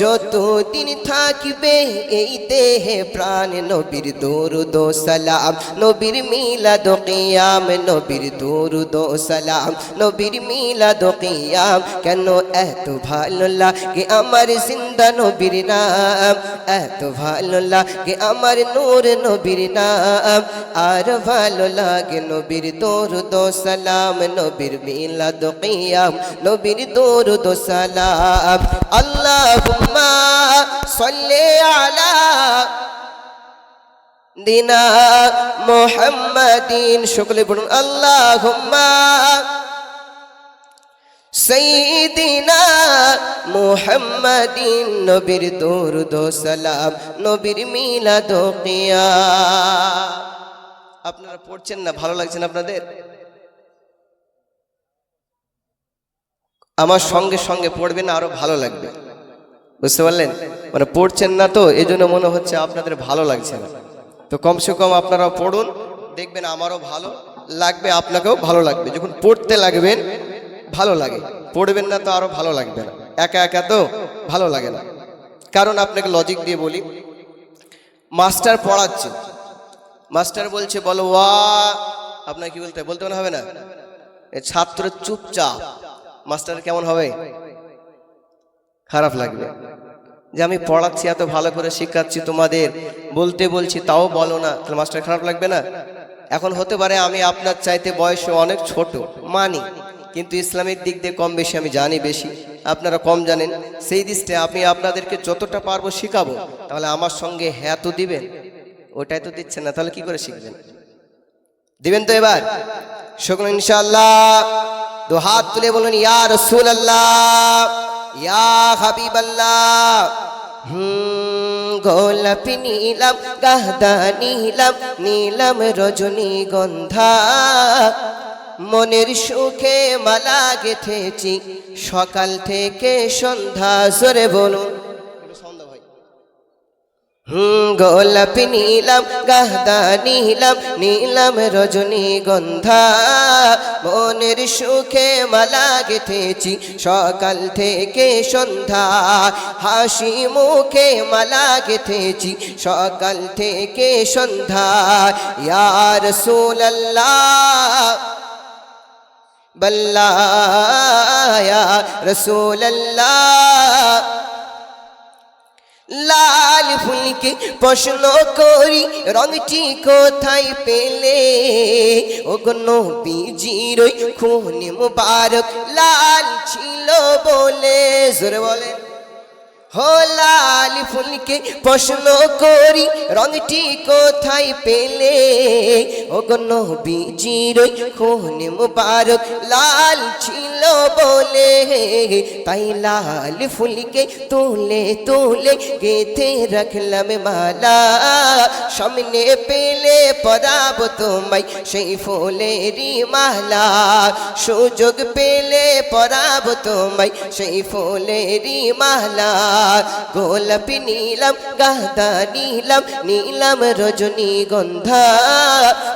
যতদিন থাকবে এই দেহে প্রাণ। নবীর দরুদ ও সালাম নবীর মিলাদ ও কিয়াম, নবীর দরুদ ও সালাম নবীর মিলাদ ও কিয়াম। কেন এত ভালো লাগে আমার জিন্দা নবীর নাম, এত ভালো লাগে আমার নূর নবীর নাম। আর ভালো লাগে নবীর দরুদ ও সালাম নবীর মিলাদ ও কিয়াম, নবীর দরুদ ও সালাম। আল্লাহুম্মা সাল্লি আলা দিনা মুহাম্মাদিন, সকলে বলুন আল্লাহুম্মা সাইয়্যিদিনা মুহাম্মাদিন। নবীর দরুদ ও সালাম, নবীর মিলাদ ও কিয়াম। আপনারা পড়ছেন না, ভালো লাগছে না আপনাদের? আমার সঙ্গে সঙ্গে পড়বেন, আরো ভালো লাগবে, বুঝতে পারলেন? মানে পড়ছেন না তো এই জন্য মনে হচ্ছে আপনাদের ভালো লাগছে না। তো কমসে কম আপনারাও পড়ুন, দেখবেন আমারও ভালো লাগবে, আপনাকেও ভালো লাগবে। যখন পড়তে লাগবেন ভালো লাগে, পড়বেন না তো আরো ভালো লাগবে না। একা একা তো ভালো লাগে না। কারণ আপনাকে লজিক দিয়ে বলি, মাস্টার পড়াচ্ছে, মাস্টার বলছে বলো ওয়া, আপনার কি বলতে বলতে হবে না? ছাত্র চুপচাপ, মাস্টার কেমন হবে? খারাপ লাগবে যে আমি পড়াচ্ছি, এত ভালো করে শেখাচ্ছি তোমাদের, বলতে বলছি তাও বলো না, তাহলে মাস্টার খারাপ লাগবে না? এখন হতে পারে আমি আপনার চাইতে বয়সে অনেক ছোট মানি, কিন্তু ইসলামের দিক দিয়ে কম বেশি আমি জানি বেশি, আপনারা কম জানেন। সেই দৃষ্টিতে আমি আপনাদেরকে যতটা পারবো শিখাবো। তাহলে আমার সঙ্গে হ্যাঁ তো দিবেন, ওটাই তো দিচ্ছেন না, তাহলে কি করে শিখবেন? দিবেন তো এবার সকলে ইনশাআল্লাহ। দু হাত তুলে বলুন ইয়া রাসূলুল্লাহ, ইয়া হাবিবাল্লাহ। গোলাপি নীলাম, গাদা নীলাম, নীলাম রজনীগন্ধা, মনের সুখে মালা গেথেছি সকাল থেকে সন্ধ্যা। জোরে বলুন গোলাপি নীলাম, গাদা নীলাম, নীলাম রজনীগন্ধা, মনের সুখে মালা গেথেছি সকাল থেকে সন্ধ্যা। হাসি মুখে মালা গেথেছি সকাল থেকে সন্ধ্যা। ইয়া রাসূলুল্লাহ বল্লা, ইয়া রাসূলুল্লাহ। লাল ফুলকে প্রশ্ন করি রংটি কোথায় পেলে, ও গো নবীজির খুন মুবারক লাল ছিল বলে। জোরে বলে হো লাল ফুলকে প্রশ্ন করি রংটি কোথায় পেলে, ও গো নবীজির খুন মুবারক লাল ছিল বলে। তাই লাল ফুলকে তুলে তুলে গেঁথে রাখলাম মালা, সামনে পেলে পরাব তোমায় সেই ফুলেরই মালা। সুযোগ পেলে পরাব তোমায় সেই ফুলেরই মালা। গোলাপি নীলাম, গাদা নীলাম, নীলাম রজনীগন্ধা,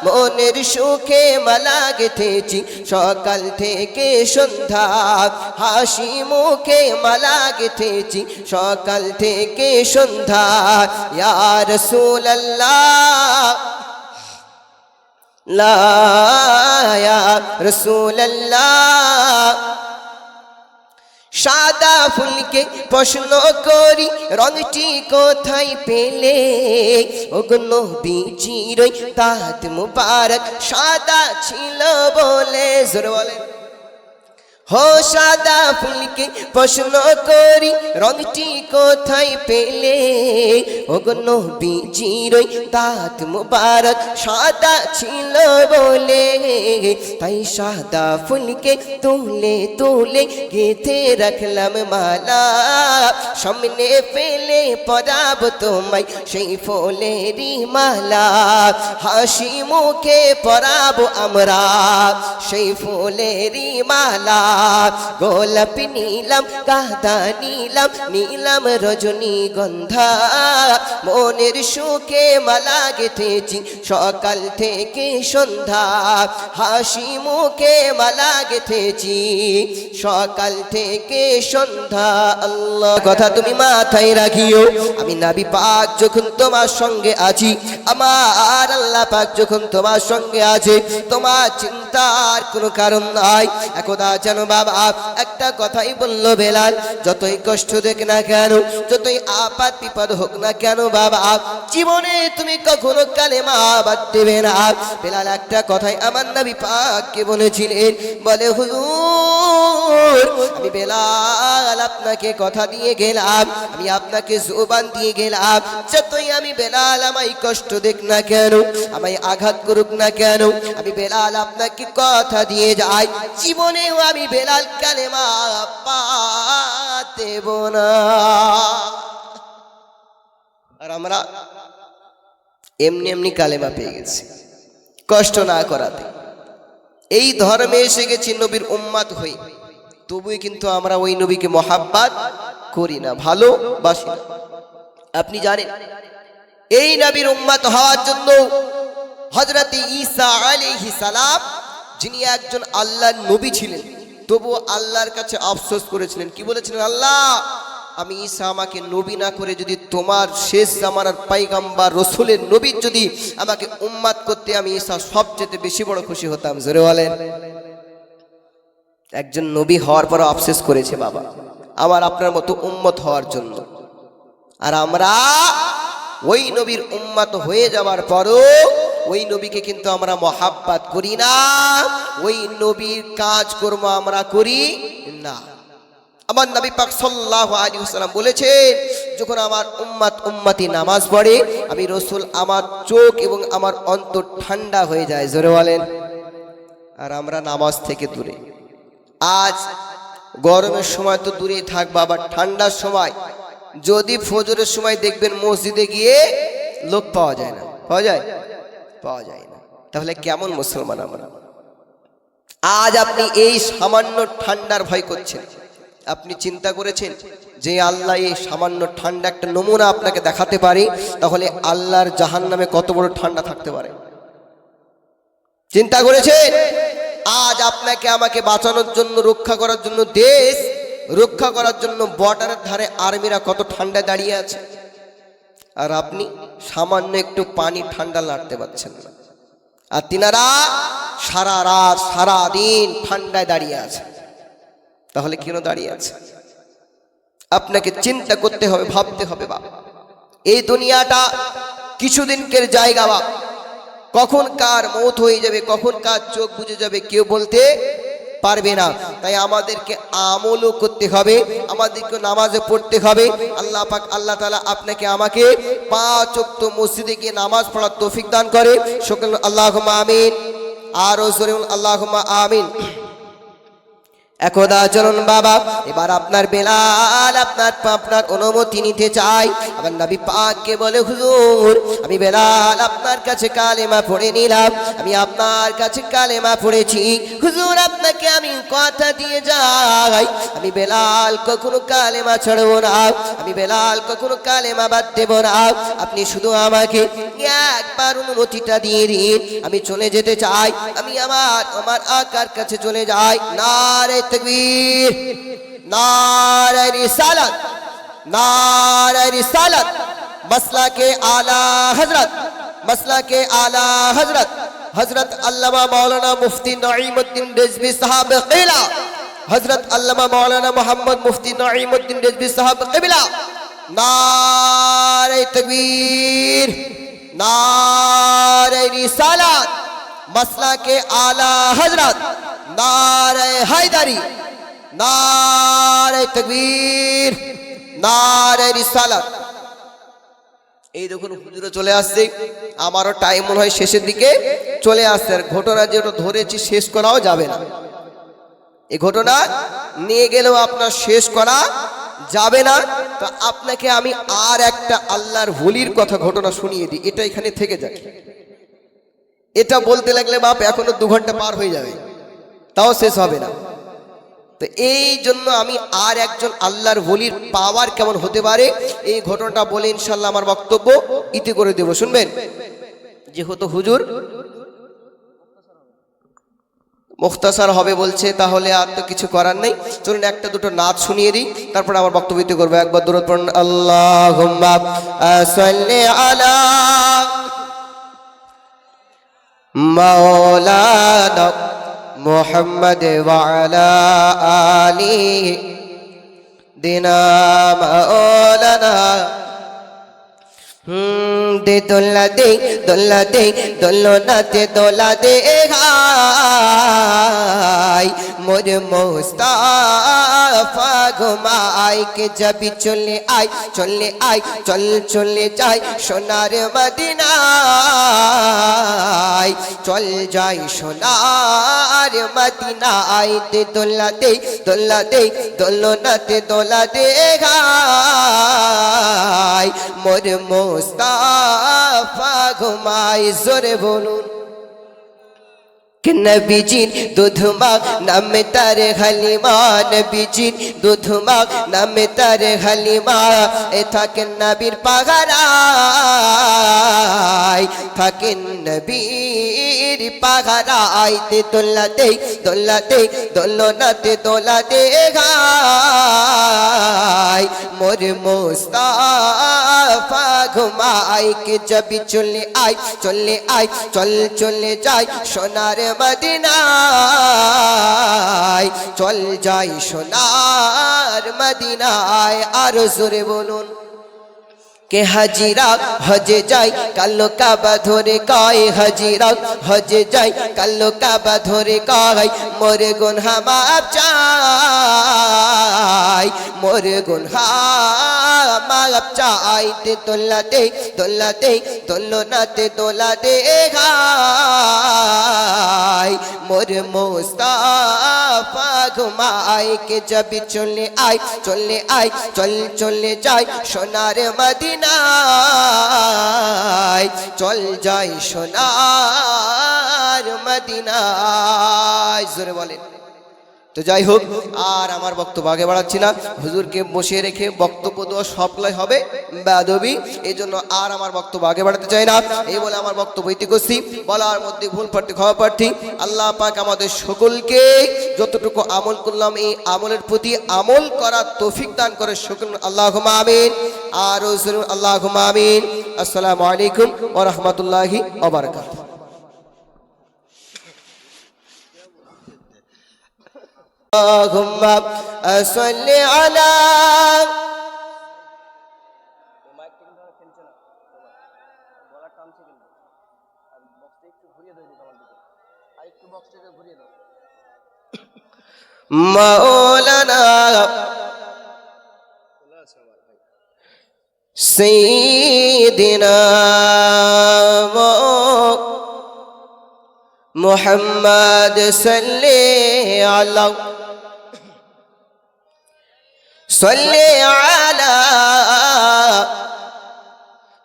মনের সুখে মালা গেথেছি সকাল থেকে সন্ধ্যা। হাসি মুখে মালা গেথেছি সকাল থেকে সন্ধ্যা। ইয়া রাসূলুল্লাহ, লা ইয়া রাসূলুল্লাহ। সাদা ফুলকে প্রশ্ন করি রংটি কোথায় পেলে, ও গো নবীজির তাত মুবারক সাদা ছিল বলে। জোরে বলে হো সাদা ফুলকে প্রশ্ন করি রংটি কোথায় পেলে, ও গো নবীজির তাত মুবারক সাদা ছিল বলে। তাই সাদা ফুলকে তুলে তুলে গেঁথে রাখলাম মালা, সামনে পেলে পরাব তোমায় সেই ফুলেরই মালা। হাসি মুখে পরাব আমরা সেই ফুলেরই মালা। গোলাপি নীলাম, গাদা নীলাম, নীলাম রজনীগন্ধা, মনের সুখে মালা গেথেছি সকাল থেকে সন্ধ্যা। হাসি মুখে মালা গেথেছি সকাল থেকে সন্ধ্যা। আল্লাহ কথা তুমি মাথায় রাখিও, আমি নবী পাক যখন তোমার সঙ্গে আছি, আমার আল্লাহ পাক যখন তোমার সঙ্গে আছে, তোমার চিন্তার কোনো কারণ নাই। একদা যেন বাবা একটা কথাই বললো বেলাল, যতই কষ্ট দেখ না কেন, যতই আপাত বিপদ হোক না কেন বাবা, জীবনে তুমি কখনো কালেমা বাদ দেবে না। বেলাল একটা কথাই আমার নবী পাককে বলেছিলেন, বলে হুজুর হুজুর আমি বেলাল আপনাকে কথা দিয়ে গেলাম, আমি আপনাকে জবান দিয়ে গেলাম, যতই আমি বেলাল আমায় কষ্ট দেখ না কেন, আমায় আঘাত করুক না কেন, আমি বেলাল আপনাকে কথা দিয়ে যাই, জীবনেও আমি বেলাল কালেমা পাতেব না। আর আমরা এমনি এমনি কালেমা পেয়ে গেছি কষ্ট না করাতে। এই ধর্মে এসে গেছি নবীর উম্মত হই, তবুই কিন্তু আমরা ওই নবীকে মহাব্বত করি না, ভালোবাসি না। আপনি জানেন এই নবীর উম্মত হওয়ার জন্য হযরত ঈসা আলাইহিস সালাম, যিনি একজন আল্লাহর নবী ছিলেন, তবু আল্লাহর কাছে আফসোস করেছিলেন। কি বলেছিলেন? আল্লাহ, আমি ঈসা আমাকে নবী না করে যদি তোমার শেষ জামানার পয়গম্বর রসুলের নবী যদি আমাকে উম্মত করতে, আমি ঈসা সবচেয়ে বেশি বড় খুশি হতাম। জোরে বলেন। একজন নবী হওয়ার পর আফসোস করেছে বাবা আমার আপনার মতো উম্মত হওয়ার জন্য। আর আমরা ওই নবীর উম্মত হয়ে যাওয়ার পরও ওই নবীকে কিন্তু আমরা মহাব্বত করি না, ওই নবীর কাজকর্ম আমরা করি না। আমার নবী পাক সাল্লাল্লাহু আলাইহি ওয়াসাল্লাম বলেছেন, যখন আমার উম্মতি নামাজ পড়ে, আমি রাসূল আমার চোখ এবং আমার অন্তর ঠান্ডা হয়ে যায়। জোরে বলেন। আর আমরা নামাজ থেকে দূরে। আজ গরমের সময় তো দূরেই থাকবা, আবার ঠান্ডার সময় যদি ফজরের সময় দেখবেন মসজিদে গিয়ে লোক পাওয়া যায় না। পাওয়া যায়? পাওয়া যায় না। তাহলে কেমন মুসলমান আমরা? আজ আপনি এই সামান্য ঠান্ডার ভয় করছেন। আপনি চিন্তা করেছেন যে আল্লাহ এই সামান্য ঠান্ডা একটা নমুনা আপনাকে দেখাতে পারে, তাহলে আল্লাহর জাহান্নামে কত বড় ঠান্ডা থাকতে পারে? চিন্তা করেছেন? আজ আপনাকে আমাকে বাঁচানোর জন্য, রক্ষা করার জন্য, দেশ রক্ষা করার জন্য বর্ডারের ধারে আর্মিরা কত ঠান্ডায় দাঁড়িয়ে আছে, আর আপনি সামান্য একটু পানি ঠান্ডা লাড়তে পারছেন না। আর তিনারা সারা রাত সারা দিন ঠান্ডায় দাঁড়িয়ে আছে। তাহলে কেন দাঁড়িয়ে আছে? আপনাকে চিন্তা করতে হবে, ভাবতে হবে বাবা, এই দুনিয়াটা কিছুদিনকের জায়গা বাবা, কখন কার মৌত হয়ে যাবে, কখন কার চোখ বুজে যাবে কেউ বলতে পারবে না। তাই আমাদেরকে আমলও করতে হবে, আমাদেরকে নামাজে পড়তে হবে। আল্লাহ পাক আল্লাহ তাআলা আপনাকে আমাকে 5 ওয়াক্ত মসজিদে গিয়ে নামাজ পড়ার তৌফিক দান করে। সকল আল্লাহুম্মা আমিন। আর জোরে আল্লাহুম্মা আমিন। একদা চলুন বাবা, এবার আপনার বেলাল আপনার অনুমতি নিতে চাই। আমার নবী পাককে বলে, হুজুর আমি বেলাল আপনার কাছে কালেমা পড়ে নিলাম, আমি আপনার কাছে কালেমা পড়েছি হুজুর, আপনাকে আমি কথা দিয়ে যাই, আমি বেলাল কখনো কালেমা ছাড়বো না, আমি বেলাল কখনো কালেমা বাদ দেব না। আপনি শুধু আমাকে একবার অনুমতিটা দিয়ে দিন, আমি চলে যেতে চাই, আমি আমার আকার কাছে চলে যাই। নারে তাকবীর, নারে রিসালাত, নারে রিসালাত, মাসলাকে আলা হযরত, মাসলাকে আলা হযরত হযরত আল্লামা মাওলানা মুফতি নঈমউদ্দিন রিজভী সাহেব কিবলা, হযরত আল্লামা মাওলানা মুহাম্মদ মুফতি নঈমউদ্দিন রিজভী সাহেব কিবলা। নারে তাকবীর, নারে রিসালাত, মাসলাকে আলা হযরত, নারে হায়দারি, নারে তাকবীর, নারে রিসালাত। এই দেখুন হুজুর চলে আসছে, আমারও টাইম মনে হয় শেষের দিকে চলে আসছে। আর ঘটনা যেটা ধরেছি শেষ করাও যাবে না, এই ঘটনা নিয়ে গেলেও আপনার শেষ করা যাবে না। তো আপনাকে আমি আর একটা আল্লাহর ওলির কথা ঘটনা শুনিয়ে দিই, এটা এখানে থেকে যায়। এটা বলতে লাগলে বাপ এখনো 2 ঘন্টা পার হয়ে যাবে, তাও শেষ হবে না। তো এই জন্য আমি আর একজন আল্লাহর ওলির পাওয়ার কেমন হতে পারে এই ঘটনাটা বলে ইনশাআল্লাহ আমার বক্তব্য ইতি করে দেব। শুনবেন? যেহেতু হুজুর মুখতাসার হবে বলছে, তাহলে আর তো কিছু করার নেই। চলুন একটা দুটো নাচ শুনিয়ে দিই, তারপর আমার বক্তব্য ইতি করবো। একবার দরুদ পড়ুন, আল্লাহুম্মা সাল্লি আলা মাওলানা মুহাম্মদ ওয়া আলা আলিহি দিনা মাওলানা। দে দোলা দে দোলা দে দোলনাতে দোলা দে ঘাই মোর মুস্তাফা ঘুমায় কে যাবি চলে আয় চল চলে যাই সোনার মদিনায় চল যাই সোনার মদিনায় দে দোলা দে দোলনাতে দোলা দে গায় মোর মুস্তাফা ঘুমায় জোরে বলুন कि नबीजीर दूध माग नाम तारे हलीमा नबीजीर दूध माग नाम तारे हलीमा ए थाके नबीर पागराय थाके नबीर पागराय ते दोला दे दोलनाते दोला दे गाय मोर मुस्ताफा घुमाय के जब चले आय चल चले जाय सोनार मदीनाय चल जाई सोनार मदीनाय आरो जोरे बोलुन के हाजिरा हजे जाई कालो काबा धरे कय हाजिरा हजे जाई कालो काबा धरे कय मोरे गुनहा माफ चाय मोरे गुनहा माफ चाय ते दोला दे दोलनाते दोला दे गाय मोर मुस्ताफा घुमाय के जब चले आय चल चले जाय सोनार मदीनाय चल जाय सोनार मदीनाय जोरे बोलें तो যাই হোক আর আমার বক্তব্য আগে বাড়াচ্ছি না হুজুরকে বসিয়ে রেখে বক্তব্য দেওয়া সবলাই হবে বেয়াদবি এইজন্য আর আমার বক্তব্য আগে বাড়াতে চাই না এই বলে আমার বক্তব্য ইতি করছি বলার মধ্যে ভুল প্রার্থী ক্ষমা প্রার্থী আল্লাহ পাক আমাদের সকলকে যতটুকু আমল করলাম এই আমলের প্রতি আমল করার তৌফিক দান করে সকল আল্লাহুম্মা আমিন আর আল্লাহুম্মা আমিন আসসালামু আলাইকুম ওয়া রাহমাতুল্লাহি ওয়া বারাকাতুহু اللهم صل على مولانا سيدنا محمد صلى على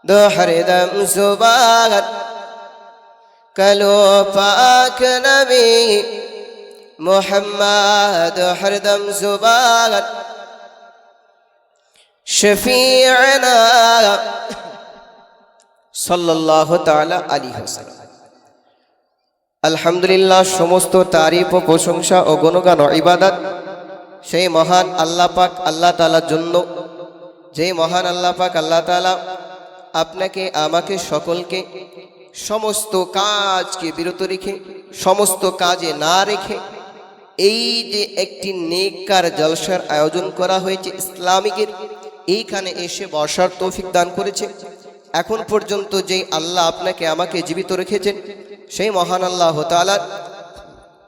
दोहर दम जुबान कलो पाक नबी मोहम्मद हरदम जुबान शफीअना सल्लल्लाहु ताला अलैहि वसल्लम अल्हम्दुलिल्लाह समस्त तारीफ व प्रशंसा व गुणगान व इबादत সেই মহান আল্লাহ পাক আল্লাহ তাআলার জন্য যে মহান আল্লাহ পাক আল্লাহ তাআলা আপনাকে আমাকে সকলকে সমস্ত কাজকে বিরত রেখে সমস্ত কাজে না রেখে এই যে একটি নেককার জলসার আয়োজন করা হয়েছে ইসলামিকের এইখানে এসে বসার তৌফিক দান করেছে এখন পর্যন্ত যে আল্লাহ আপনাকে আমাকে জীবিত রেখেছেন সেই মহান আল্লাহ তাআলার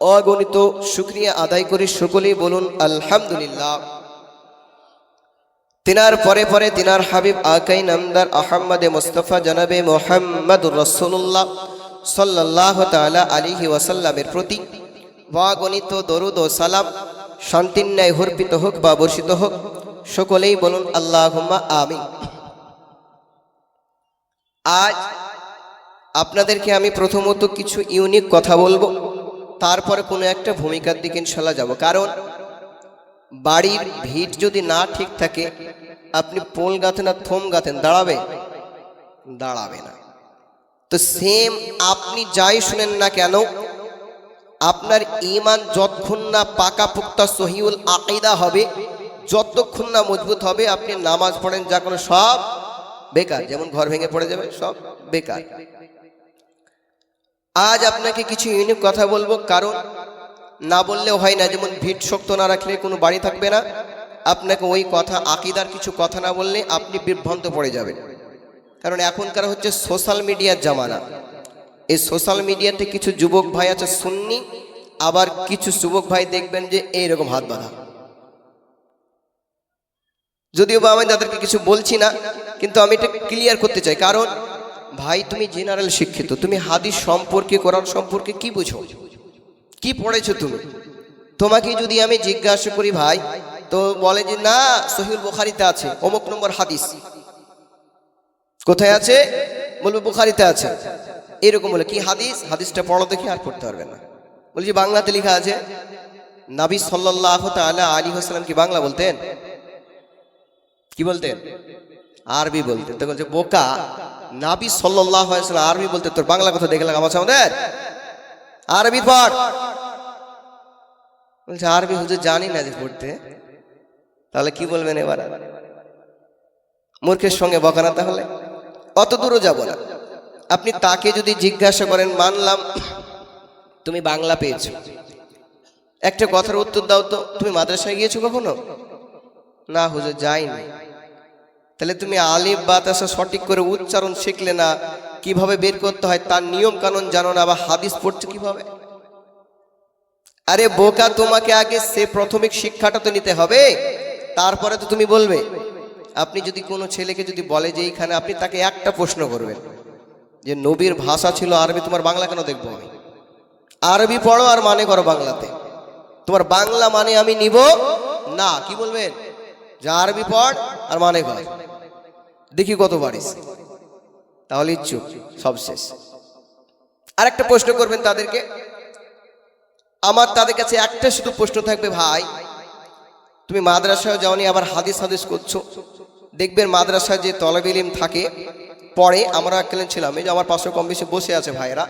অগণিত শুকরিয়া আদায় করে সকলেই বলুন আলহামদুলিল্লাহ তিনার পরে পরে তিনার হাবিব আকাই নামদার আহমদে মুস্তাফা জনাবে মুহাম্মদুর রাসূলুল্লাহ সাল্লাল্লাহু তাআলা আলাইহি ওয়াসাল্লামের প্রতি অগণিত দরুদ ও সালাম শান্তির ন্যায় অর্পিত হোক বা বর্ষিত হোক সকলেই বলুন আল্লাহুম্মা আমিন আজ আপনাদেরকে আমি প্রথমত কিছু ইউনিক কথা বলবো তারপরে কোনো একটা ভূমিকার দিকে ইনশাআল্লাহ যাব কারণ বাড়ির ভিট যদি না ঠিক থাকে আপনি পোল গাঁথেন আর থম গাঁথেন দাঁড়াবে না তো সেম আপনি যাই শুনেন না কেন আপনার ঈমান যতক্ষণ না পাকাপোক্ত সহিউল আকীদা হবে যতক্ষণ না মজবুত হবে আপনি নামাজ পড়েন যা কোনো সব বেকার যেমন ঘর ভেঙে পড়ে যাবে সব বেকার আজ আপনাকে কিছু ইউনিক কথা বলবো কারণ না বললেও হয় না যেমন ভিট শক্ত না রাখলে কোনো বাড়ি থাকবে না আপনাকে ওই কথা আকীদার কিছু কথা না বললে আপনি বিভ্রান্ত পড়ে যাবেন কারণ এখনকার হচ্ছে সোশ্যাল মিডিয়ার জামানা এই সোশ্যাল মিডিয়াতে কিছু যুবক ভাই আছে সুন্নি আবার কিছু যুবক ভাই দেখবেন যে এইরকম হাত বাঁধা। যদিও বা আমি তাদেরকে কিছু বলছি না, কিন্তু আমি এটা ক্লিয়ার করতে চাই। কারণ ভাই তুমি জেনারেল শিক্ষিত, তুমি হাদিস সম্পর্কে কোরআন সম্পর্কে কি বুঝো, কি পড়েছো তুমি? তোমাকে যদি আমি জিজ্ঞাসা করি ভাই, তো বলে যে না সহিহুল বুখারীতে আছে অমুক নম্বর হাদিস। কোথায় আছে? বলবে বুখারীতে আছে। এরকম বলে কি হাদিস? হাদিসটা পড়ো দেখি, আর পড়তে পারবে না। বলছি বাংলাতে লেখা আছে। নবী সাল্লাল্লাহু তাআলা আলাইহি ওয়াসাল্লাম কি বাংলা বলতেন? কি বলতেন? আরবি বলতেন। তো বলছে বোকা, নবী সাল্লাল্লাহু আলাইহি ওয়াসাল্লাম আরবি বলতে তোর বাংলা কথা দেখে লাগাম আছে আমাদের? আরবি পড়। বলছে আরবি হুজুর জানি না যে পড়তে। তাহলে কি বলবেন এবার? মূর্খের সঙ্গে বকা না, তাহলে অত দূরও যাব না। আপনি তাকে যদি জিজ্ঞাসা করেন, মানলাম তুমি বাংলা পেয়েছো, একটা কথার উত্তর দাও তো, তুমি মাদ্রাসায় গিয়েছো কখনো? না হুজুর যাইনি। তাহলে তুমি আলিফ বা তাসা সঠিক করে উচ্চারণ শিখলে না, কিভাবে বের করতে হয় তার নিয়ম কানুন জানো না, বা হাদিস পড়ছো কিভাবে? আরে বোকা, তোমাকে আগে সে প্রাথমিক শিক্ষাটা তো নিতে হবে, তারপরে তো তুমি বলবে। আপনি যদি কোনো ছেলেকে যদি বলে যে এইখানে, আপনি তাকে একটা প্রশ্ন করবেন যে নবীর ভাষা ছিল আরবি, তোমার বাংলা কেন দেখবো আমি? আরবি পড়ো আর মানে করো বাংলাতে, তোমার বাংলা মানে আমি নিব না। কি বলবেন? যে আরবি পড় আর মানে কর, দেখি কত পারিস। তাহলে ইচ্ছুক, সব শেষ। আরেকটা প্রশ্ন করবেন তাদেরকে। আমার তাদের কাছে একটা শুধু প্রশ্ন থাকবে, ভাই তুমি মাদ্রাসায় যাওনি, আবার হাদিস হাদিস করছো। দেখবেন মাদ্রাসায় যে তলাবে ইলম থাকে পড়ে, আমরা একদিন ছিলাম, এই যে আমার পাশে কম বেশি বসে আছে ভাইয়েরা,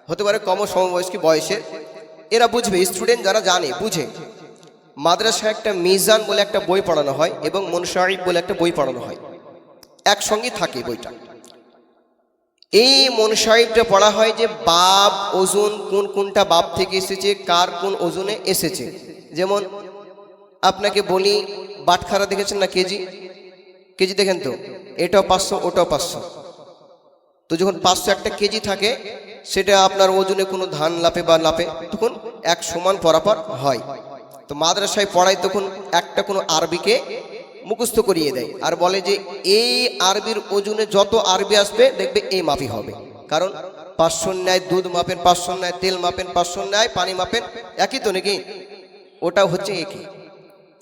হতে পারে কম সমবয়স্ক বয়সের, এরা বুঝবে, স্টুডেন্ট যারা জানে বুঝে। মাদ্রাসায় একটা মিজান বলে একটা বই পড়ানো হয় এবং মুনসারিফ বলে একটা বই পড়ানো হয়, একসঙ্গে থাকে বইটা। এই মুনসারিফটা পড়া হয় যে বাব ওজন কোন কোনটা বাব থেকে এসেছে, কার কোন ওজনে এসেছে। যেমন আপনাকে বলি, বাটখারা দেখেছেন না? কেজি কেজি দেখেন তো, এটাও 500 ওটাও 500। তো যখন 500 একটা কেজি থাকে, সেটা আপনার ওজনে কোনো ধান লাপে বা লাপে, তখন এক সমান পরাপর হয়। তো মাদ্রাসায় পড়ায় তখন একটা কোনো আরবিকে মুখস্থ করিয়ে দেয় আর বলে যে এই আরবির ওজনে যত আরবি আসবে দেখবে এই মাপই হবে। কারণ 500 ন্যায় দুধ মাপেন, 500 ন্যায় তেল মাপেন, 500 ন্যায় পানি মাপেন, একই তো নাকি? ওটাও হচ্ছে একই।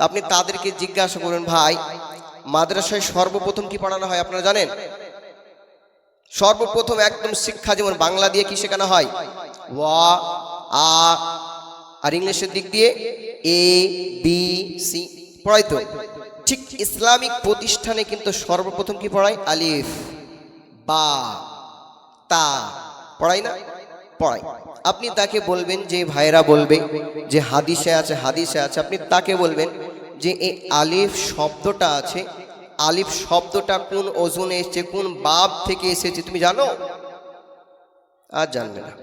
আপনি তাদেরকে জিজ্ঞাসা করুন, ভাই মাদ্রাসায় সর্বপ্রথম কি পড়ানো হয় আপনারা জানেন? সর্বপ্রথম একদম শিক্ষা যেমন বাংলা দিয়ে কি শেখানো হয়? ওয়া, আ, আর ইংলিশের দিক দিয়ে এ বি সি পড়াই তো। ঠিক ইসলামিক প্রতিষ্ঠানে কিন্তু সর্বপ্রথম কি পড়ায়? আলিফ বা তা পড়াই না? পড়াই। আপনি তাকে বলবেন, যে ভাইরা বলবে যে হাদিসে আছে, হাদিসে আছে, আপনি তাকে বলবেন যে এই আলিফ শব্দটা আছে, আলিফ শব্দটা কোন ওজনে এসেছে, কোন বাব থেকে এসেছে তুমি জানো? আর জানবে না।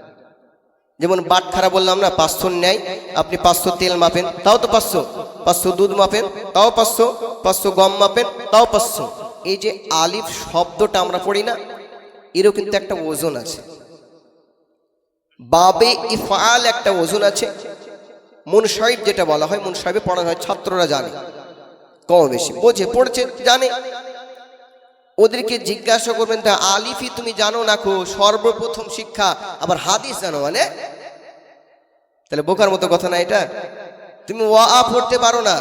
যেমন বাটখারা বললাম না, 500 ন্যায় আপনি 500 তেল মাপেন, তাও তো 500, 500 দুধ মাপেন, তাও 500, 500 গম মাপেন, তাও 500। এই যে আলিফ শব্দটা আমরা পড়ি না, এরও কিন্তু একটা ওজন আছে। বাবে ইফআল একটা ওজন আছে। মুনসারিফ যেটা বলা হয়, মুনসারিফে পড়ানো হয়, ছাত্ররা জানে, কম বেশি বোঝে, পড়ছে, জানে। ওদেরকে জিজ্ঞাসা করবেন, তা আলিফি তুমি জানো না খো, সর্বপ্রথম শিক্ষা, আবার হাদিস জানো মানে? তাহলে বোকার মতো কথা না এটা? তুমি ওয়া পড়তে পারো না,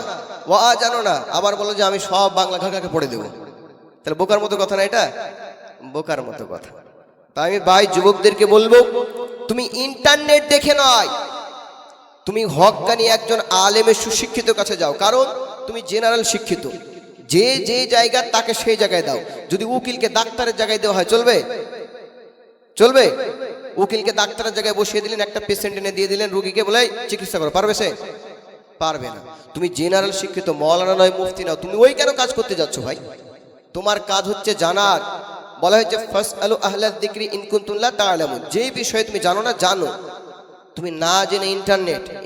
ওয়া জানো না, আবার বলো যে আমি সব বাংলা ঘাঘাকে পড়ে দেবো। তাহলে বোকার মতো কথা না এটা? বোকার মতো কথা। তাই আমি ভাই যুবকদেরকে বলবো, তুমি ইন্টারনেট দেখে নয়, তুমি হক্কানি একজন আলেমের সুশিক্ষিত কাছে যাও। কারণ তুমি জেনারেল শিক্ষিত, যে যে জায়গা তাকে সেই জায়গায় দাও। যদি উকিলকে ডাক্তারের জায়গায় দেওয়া হয় চলবে? চলবে? উকিলকে ডাক্তারের জায়গায় বসিয়ে দিলেন, একটা পেশেন্ট এনে দিয়ে দিলেন রুগীকে, বলে চিকিৎসা করো, পারবে সে? পারবে না। তুমি জেনারেল শিক্ষিত, মওলানা নয় মুফতি নাও, তুমি ওই কেন কাজ করতে যাচ্ছ ভাই? তোমার কাজ হচ্ছে জানার। বলা হয়েছে ফাসআলু আহলায যিকরি ইন কুনতুম লা তা'লামুন, যে বিষয়ে তুমি জানো না জানো। তুমি না জেনে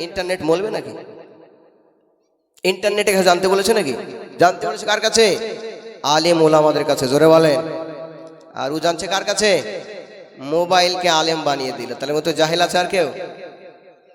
ইন্টারনেট বলবে নাকি? ইন্টারনেটে জানতে বলেছে নাকি? জানতে বলেছে কার কাছে? আলেম ওলামাদের কাছে, জোরে বলেন। আর ও জানছে কার কাছে? মোবাইলকে আলেম বানিয়ে দিল। তাহলে মতো জাহেল আছে আর কেউ?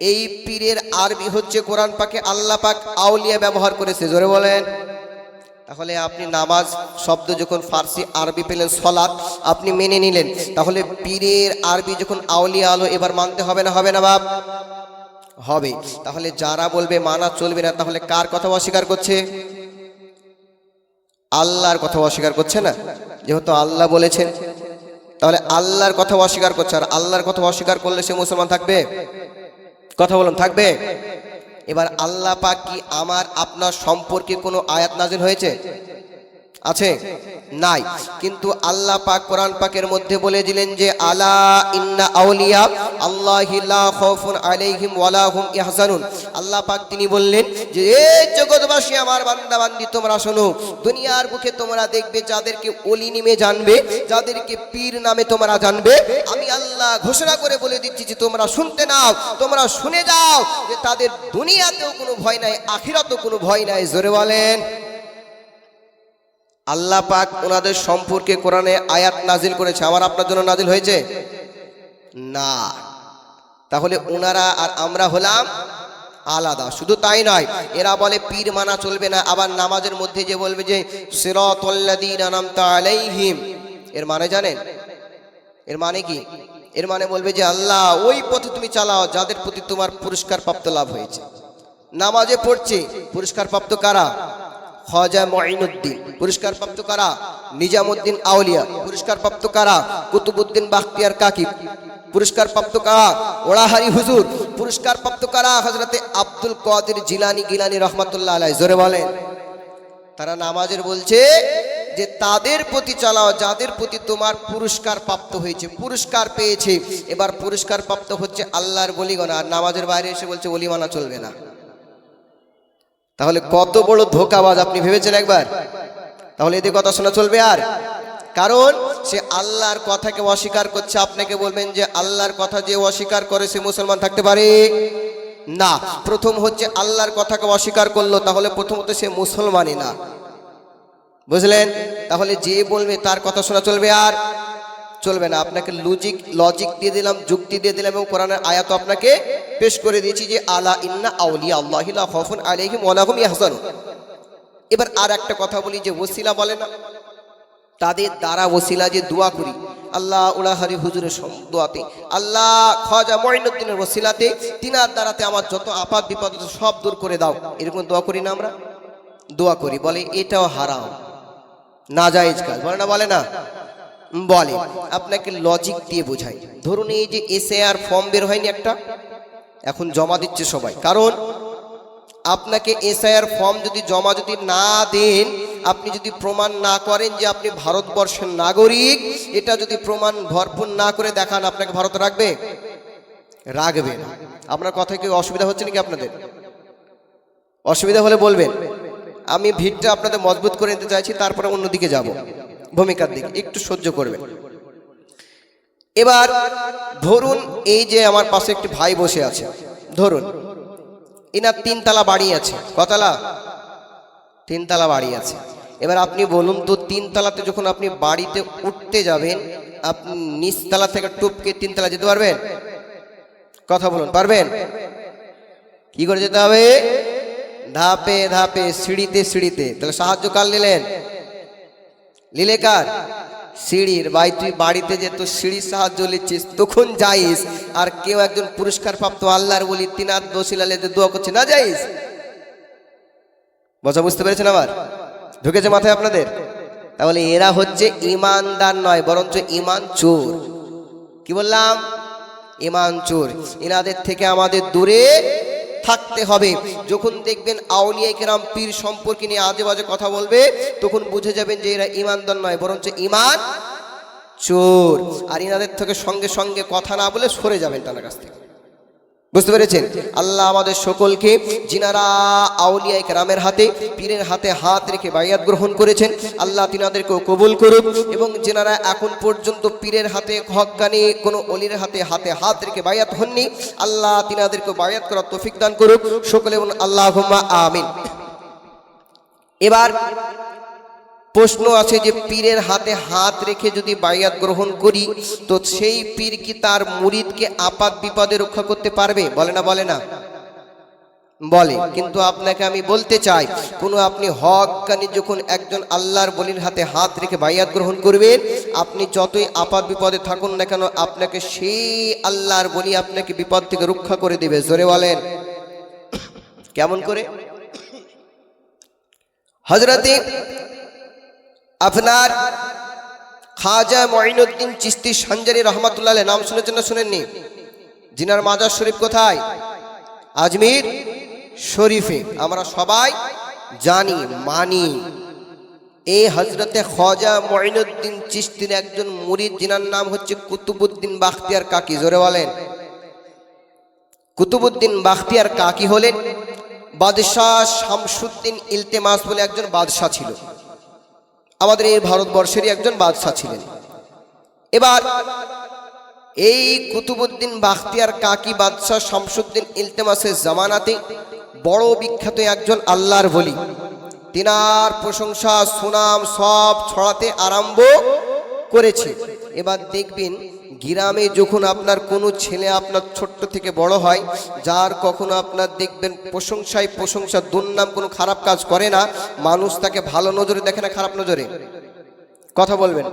এই পীরের আরবি হচ্ছে কোরআন পাকে আল্লাহ পাক আউলিয়া ব্যবহার করেছে, জোরে বলেন। তাহলে আপনি নামাজ শব্দ যখন ফার্সি আরবি পেলেন সলাত, আপনি মেনে নিলেন, তাহলে পীরের আরবি যখন আউলিয়া আলো, এবার মানতে হবে না হবে না বাপ? হবে। তাহলে যারা বলবে মানা চলবে না, তাহলে কার কথা অস্বীকার করছে? আল্লাহর কথা অস্বীকার করছে না। যেহেতু আল্লাহ বলেছেন, তাহলে আল্লাহর কথা অস্বীকার করছে। আর আল্লাহর কথা অস্বীকার করলে সে মুসলমান থাকবে? কথা বলুন, থাকবে? এবার আল্লাহ পাক কি আমার আপনার সম্পর্কে কোনো আয়াত নাজিল হয়েছে? আছে? নাই। কিন্তু আল্লাহ পাক কোরআন পাকের মধ্যে বলে দিলেন যে আলা ইন্না আউলিয়া আল্লাহি লা খাউফুন আলাইহিম ওয়ালা হুম ইয়াহজানুন। আল্লাহ পাক তিনি বললেন যে এই জগৎবাসী আমার বান্দা বান্দি তোমরা শোনো, দুনিয়ার বুকে তোমরা দেখবে যাদেরকে ওলি নামে জানবে, যাদেরকে পীর নামে তোমরা জানবে, আমি আল্লাহ ঘোষণা করে বলে দিচ্ছি যে তোমরা শুনতে নাও, তোমরা শুনে যাও যে তাদের দুনিয়াতেও কোনো ভয় নাই, আখিরাতেও কোনো ভয় নাই। জোরে বলেন। আল্লাহ পাক ওনাদের সম্পর্কে কোরআনে আয়াত নাজিল করেছে, আমার আপনার জন্য নাজিল হয়েছে না। তাহলে ওনারা আর আমরা হলাম আলাদা। শুধু তাই নয়, এরা বলে পীর মানা চলবে না, আবার নামাজের মধ্যে যে বলবে যে সিরাতাল্লাযীনা আনআমতা আলাইহিম, এর মানে জানেন? এর মানে কি? এর মানে বলবে যে আল্লাহ ওই পথে তুমি চালাও যাদের প্রতি তোমার পুরস্কার প্রাপ্ত লাভ হয়েছে। নামাজে পড়ছে, পুরস্কার প্রাপ্ত কারা? খাজা মুঈনুদ্দিন। পুরস্কার প্রাপ্ত কারা? নিজামুদ্দিন আউলিয়া। পুরস্কার প্রাপ্ত কারা? কুতুবউদ্দিন বাখতিয়ার কাকি। পুরস্কার প্রাপ্ত কারা? ওড়াহারি হুজুর। পুরস্কার প্রাপ্ত কারা? হযরতে আব্দুল কাদের জিলানী গিলানী রহমাতুল্লাহ আলাইহি। জোরে বলেন। তারা নামাজের বলছে যে তাদের প্রতি চালাও যাদের প্রতি তোমার পুরস্কার প্রাপ্ত হয়েছে, পুরস্কার পেয়েছে। এবার পুরস্কার প্রাপ্ত হচ্ছে আল্লাহর বলিগণ, আর নামাজের বাইরে এসে বলছে ওলি মানা চলবে না। তাহলে কত বড় ধোঁকাবাজ আপনি ভেবেছেন একবার? তাহলে এদের কথা শোনা চলবে? আর কারণ সে আল্লাহর কথাকে অস্বীকার করছে। আপনাকে বলবেন যে আল্লাহর কথা যে অস্বীকার করে সে মুসলমান থাকতে পারে না। প্রথম হচ্ছে আল্লাহর কথাকে অস্বীকার করলো, তাহলে প্রথমত সে মুসলমানই না, বুঝলেন? তাহলে যে বলবে তার কথা শোনা চলবে? আর চলবে না। আপনাকে লজিক দিয়ে দিলাম, যুক্তি দিয়ে দিলাম, এবং কোরআনের আয়াত আপনাকে পেশ করে দিয়েছি যে আলা ইন্না আউলিয়া আল্লাহি লা খাউফুন আলাইহিম ওয়ালা হুম ইয়াহজানুন। এবার আর একটা কথা বলি যে ওসিলা বলে না, তাদের দ্বারা ওসিলা যে দোয়া করি, আল্লাহ উলাহারি হুজুরের দোয়াতে, আল্লাহ খাজা মুঈনুদ্দিনের ওসিলাতে, তিনার দ্বারাতে আমার যত আপাত বিপদ সব দূর করে দাও, এরকম দোয়া করি না আমরা? দোয়া করি। বলে এটাও হারাম, নাজায়েজ কাজ। বলে না? বলে না? বলে। আপনাকে লজিক দিয়ে বোঝাই। ধরুন এই যে এসআর ফর্ম বের হয়নি একটা, এখন জমা দিচ্ছে সবাই। কারণ আপনাকে এসআর ফর্ম যদি জমা যদি না দেন, আপনি যদি প্রমাণ না করেন যে আপনি ভারতবর্ষের নাগরিক, এটা যদি প্রমাণ ভরপুর না করে দেখান, আপনাকে ভারত রাখবে? রাখবে না। আপনার কথায় কি অসুবিধা হচ্ছে নাকি আপনাদের? অসুবিধা হলে বলবেন। আমি ভিড়টা আপনাদের মজবুত করে নিতে চাইছি, তারপরে অন্যদিকে যাব, ভূমিকার দিকে একটু সহ্য করবেন। এবার ধরুন এই যে আমার পাশে একটি ভাই বসে আছে, ধরুন এনার 3 তলা বাড়ি আছে। কতলা? 3 তলা বাড়ি আছে। এবার আপনি বলুন তো 3 তলাতে যখন আপনি বাড়িতে উঠতে যাবেন, আপনি নিচতলা থেকে টুপকে 3 তলা যেতে পারবেন? কথা বলুন, পারবেন? কি করে যেতে হবে? ধাপে ধাপে, সিঁড়িতে সিঁড়িতে। তাহলে সাহায্য কার নিলেন? লিলে কার? সিঁড়ির। ভাই তুই বাড়িতে যে তো সিঁড়ির সাহায্য নিচ্ছিস, তখন যাইস। আর কেউ একজন পুরস্কার প্রাপ্ত আল্লাহর বলি তিনার দোষিলালে দোয়া করছে, না যাইস? বোঝা বুঝতে পেরেছেন? আবার ঢুকেছে মাথায় আপনাদের? তাহলে এরা হচ্ছে ইমানদার নয়, বরঞ্চ ইমান চোর। কি বললাম? ইমান চোর। এনাদের থেকে আমাদের দূরে থাকতে হবে। যখন দেখবেন আউলিয়া কেরাম পীর সম্পর্কে নিয়ে আজে বাজে কথা বলবে, তখন বুঝে যাবেন যে এরা ইমানদার নয়, বরঞ্চ ইমান চোর। আর এনাদের থেকে সঙ্গে সঙ্গে কথা না বলে সরে যাবেন তার কাছ থেকে। বুঝতে পেরেছেন? আল্লাহ আমাদের সকলকে, যিনারা আউলিয়া কেরামের হাতে, পীরের হাতে হাত রেখে বায়াত গ্রহণ করেছেন, আল্লাহ তিনাদেরকেও কবুল করুক। এবং যিনারা এখন পর্যন্ত পীরের হাতে, হক্কানি কোনো অলির হাতে হাত রেখে বায়াত হননি, আল্লাহ তিনাদেরকেও বায়াত করার তৌফিক দান করুক। সকলে বলুন আল্লাহুম্মা আমিন। এবার প্রশ্ন আছে যে পীরের হাতে হাত রেখে যদি বায়াত গ্রহণ করি তো সেই পীর কি তার মুরিদকে আপাত বিপদে রক্ষা করতে পারবে? বলে না বলে না বলে। কিন্তু আপনাকে আমি বলতে চাই, কোনো আপনি হক্কানি যখন একজন আল্লাহর বলির হাতে হাত রেখে বায়াত গ্রহণ করবেন, আপনি যতই আপাত বিপদে থাকুন না কেন, আপনাকে সেই আল্লাহর বলি আপনাকে বিপদ থেকে রক্ষা করে দেবে। জোরে বলেন কেমন করে? হযরতে আপনার খাজা মুঈনুদ্দিন চিশতি সঞ্জারি রহমাতুল্লাহ আলাইহি নাম শুনেছেন না শুনেননি? জিনার মাজার শরীফ কোথায়? আজমির শরীফে। আমরা সবাই জানি মানি। এই হযরতে খাজা মুঈনুদ্দিন চিশতির একজন মুরিদ জিনার নাম হচ্ছে কুতুবউদ্দিন বাখতিয়ার কাকি। জোরে বলেন। কুতুবউদ্দিন বাখতিয়ার কাকি হলেন বাদশাহ শামসুদ্দিন ইলতেমাস বলে একজন বাদশাহ ছিল, আমাদের এই ভারতবর্ষেরই একজন বাদশাহ ছিলেন। এবার এই কুতুবউদ্দিন বাখতিয়ার কাকি বাদশাহ শামসুদ্দিন ইলতেমাসের জামানাতে বড় বিখ্যাত একজন আল্লাহর বলি, তিনার প্রশংসা সুনাম সব ছড়াতে আরম্ভ করেছে। এবার দেখবেন গ্রামে যখন আপনার কোনো ছেলে আপনার ছোট্ট থেকে বড় হয়, যার কখনো আপনার দেখবেন প্রশংসায় প্রশংসা, দুর্নাম, কোনো খারাপ কাজ করে না, মানুষ তাকে ভালো নজরে দেখে না খারাপ নজরে? কথা বলবেন।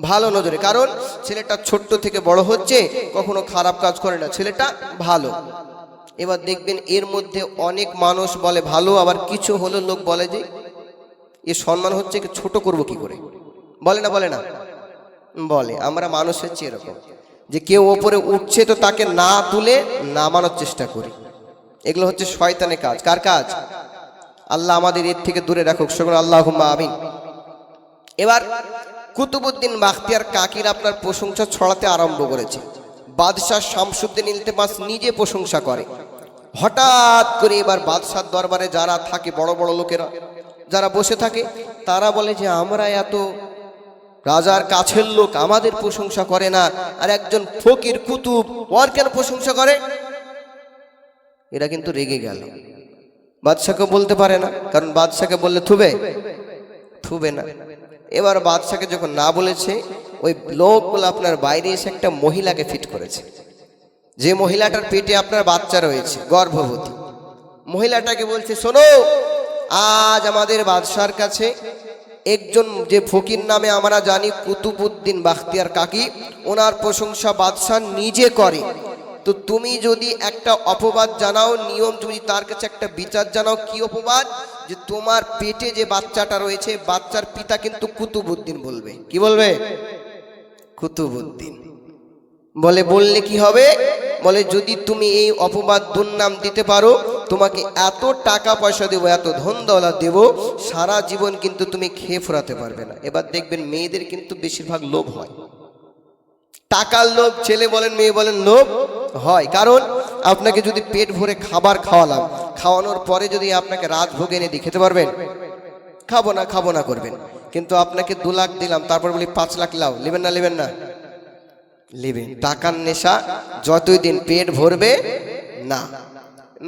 ভালো নজরে, কারণ ছেলেটা ছোট্ট থেকে বড় হচ্ছে, কখনো খারাপ কাজ করে না, ছেলেটা ভালো। এবার দেখবেন এর মধ্যে অনেক মানুষ বলে ভালো, আবার কিছু হলো লোক বলে যে এ সম্মান হচ্ছে, ছোট করব কি করে? বলে না বলে না বলে। আমরা মানুষ হচ্ছে এরকম যে কেউ ওপরে উঠছে তো তাকে না তুলে নামানোর চেষ্টা করি। এগুলো হচ্ছে শয়তানের কাজ। কার কাজ? আল্লাহ আমাদের এর থেকে দূরে রাখুক, সকল আল্লাহুম্মা আমিন। এবার কুতুবউদ্দিন বাখতিয়ার কাকির আপনার প্রশংসা ছড়াতে আরম্ভ করেছে। বাদশাহ শামসুদ্দিন ইলতেমাস নিজে প্রশংসা করে। হঠাৎ করে এবার বাদশার দরবারে যারা থাকে, বড় বড় লোকেরা যারা বসে থাকে, তারা বলে যে আমরা এত রাজার কাছের লোক, আমাদের প্রশংসা করে না, আর একজন ফকির কুতুব ওর কেন প্রশংসা করে? এরা কিন্তু রেগে গেল। বাদশাকে বলতে পারে না, কারণ বাদশাকে বললে থুবে না। এবার বাদশাকে যখন না বলেছে, ওই লোকগুলো আপনার বাইরে এসে একটা মহিলাকে ফিট করেছে, যে মহিলাটার পেটে আপনার বাচ্চা রয়েছে, গর্ভবতী। মহিলাটাকে বলছে, শোনো, আজ আমাদের বাদশার কাছে একজন যে ফকির নামে আমরা জানি কুতুবউদ্দিন বাখতিয়ার কাকি, ওনার প্রশংসা বাদশাহ নিজে করে। তো তুমি যদি একটা অপবাদ জানাও, নিয়ম, তুমি তার কাছে একটা বিচার জানাও। কি অপবাদ? যে তোমার পেটে যে বাচ্চাটা রয়েছে, বাচ্চার পিতা কিন্তু কুতুবউদ্দিন বলবে। কি বলবে? কুতুবউদ্দিন বললে কি হবে? বলে যদি তুমি এই অপবাদ দুর্নাম দিতে পারো, তোমাকে এত টাকা পয়সা দেবো, এত ধন দৌলত দেবো, সারা জীবন কিন্তু তুমি খেয়ে ফুরাতে পারবে না। এবার দেখবেন মেয়েদের কিন্তু বেশিরভাগ লোভ হয়, টাকার লোভ। ছেলে বলেন মেয়ে বলেন, লোভ হয়। কারণ আপনাকে যদি পেট ভরে খাবার খাওয়ালাম, খাওয়ানোর পরে যদি আপনাকে রাজভোগ এনে দিই, খেতে পারবেন? খাবো না করবেন। কিন্তু আপনাকে 2 লাখ দিলাম, তারপর বলি 5 লাখ লাও, নেবেন না? নেবেন না? নেবেন। টাকার নেশা যতই দিন পেট ভরবে না।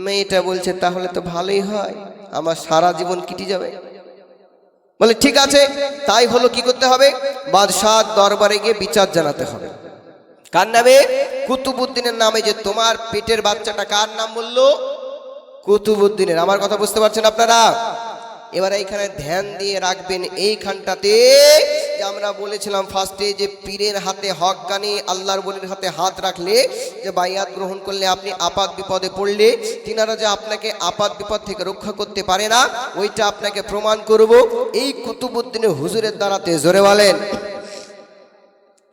মেয়েটা বলছে তাহলে তো ভালোই হয়, আমার সারা জীবন কেটে যাবে। বলে ঠিক আছে, তাই হলো। কি করতে হবে? বাদশাহ দরবারে গিয়ে বিচার জানাতে হবে। কার নামে? কুতুবউদ্দিনের নামে। যে তোমার পেটের বাচ্চাটা কার নাম বললো? কুতুবউদ্দিনের। আমার কথা বুঝতে পারছেন আপনারা? এবার এইখানে ধ্যান দিয়ে রাখবেন, এইখানটাতে যে আমরা বলেছিলাম ফার্স্টে, যে পীরের হাতে হক্কানি আল্লাহর বলির হাতে হাত রাখলে, যে বায়াত গ্রহণ করলে আপনি আপাত বিপদে পড়লে তিনারা যে আপনাকে আপাত বিপদ থেকে রক্ষা করতে পারে না, ওইটা আপনাকে প্রমাণ করব এই কুতুবউদ্দিনের হুজুরের দ্বারাতে। জোরে বলেন।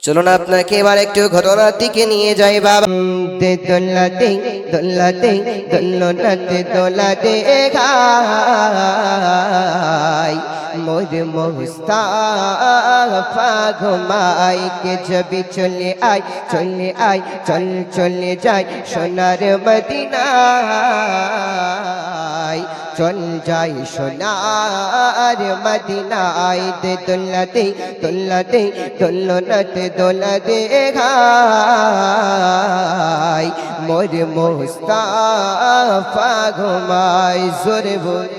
চলুন আপনাকে এবার একটু ঘটনার দিকে নিয়ে যাই। বাবা দোলাতে দোলাতে দোলনাতে দোলাতে গাই মোর মুস্তাফা ঘুমাই কে জবি চলে আয় চলে যাই সোনার মদিনায়, চল যাই সোনার মদিনায়। দোলাতে দোলাতে দোলনাতে দোলাতে গাই মোর মুস্তাফা ঘুমাই। জোরে বল।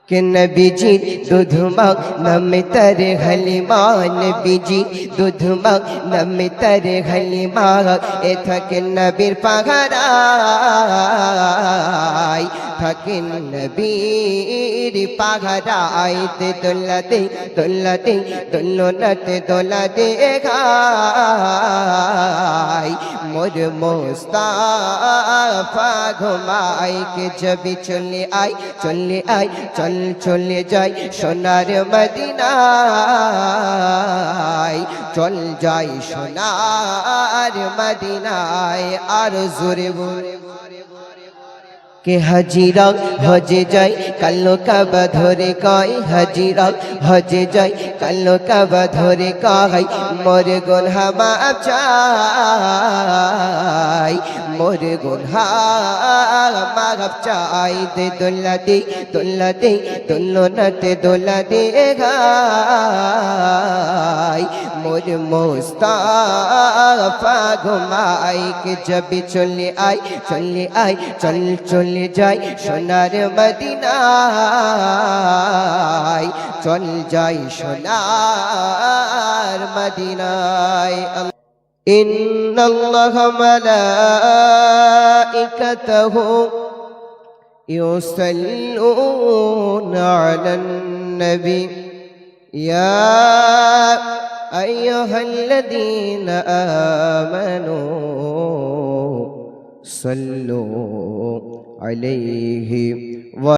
कि नबी जी दूध मांग नम तर हलीमा नबी जी दूध मांग नम तर हलीमा ए थके नबीर पागराई थके नबीर पागराई ते दुल्ला दे दुल्लो नते दोला दे गाई मोर मुस्ताफा घुमाई के जब चले आई चल চলে যাই সোনার মদিনায় চল যাই সোনার মদিনায় আর জোরে বলে के हजीरा हजे जाय कल्लो काबा धरे कय हजीरा हजे जाय कल्लो काबा धरे कय मोर गुनहा माफ चाय मोर गुनहा माफ चाय दे दुल्ला दे दुल्लो नते दुल्ला दे गाय मोर मुस्ताफा घुमाई के जब चले आई चल চলে যাই সোনার মদিনায় চল যাই সোনার মদিনায় ইন্নাল্লাহা মালাইকাতাহু ইউসাল্লুনা আলান নবী ইয়া আইয়ুহাল্লাযীনা আমানু صلوا عليه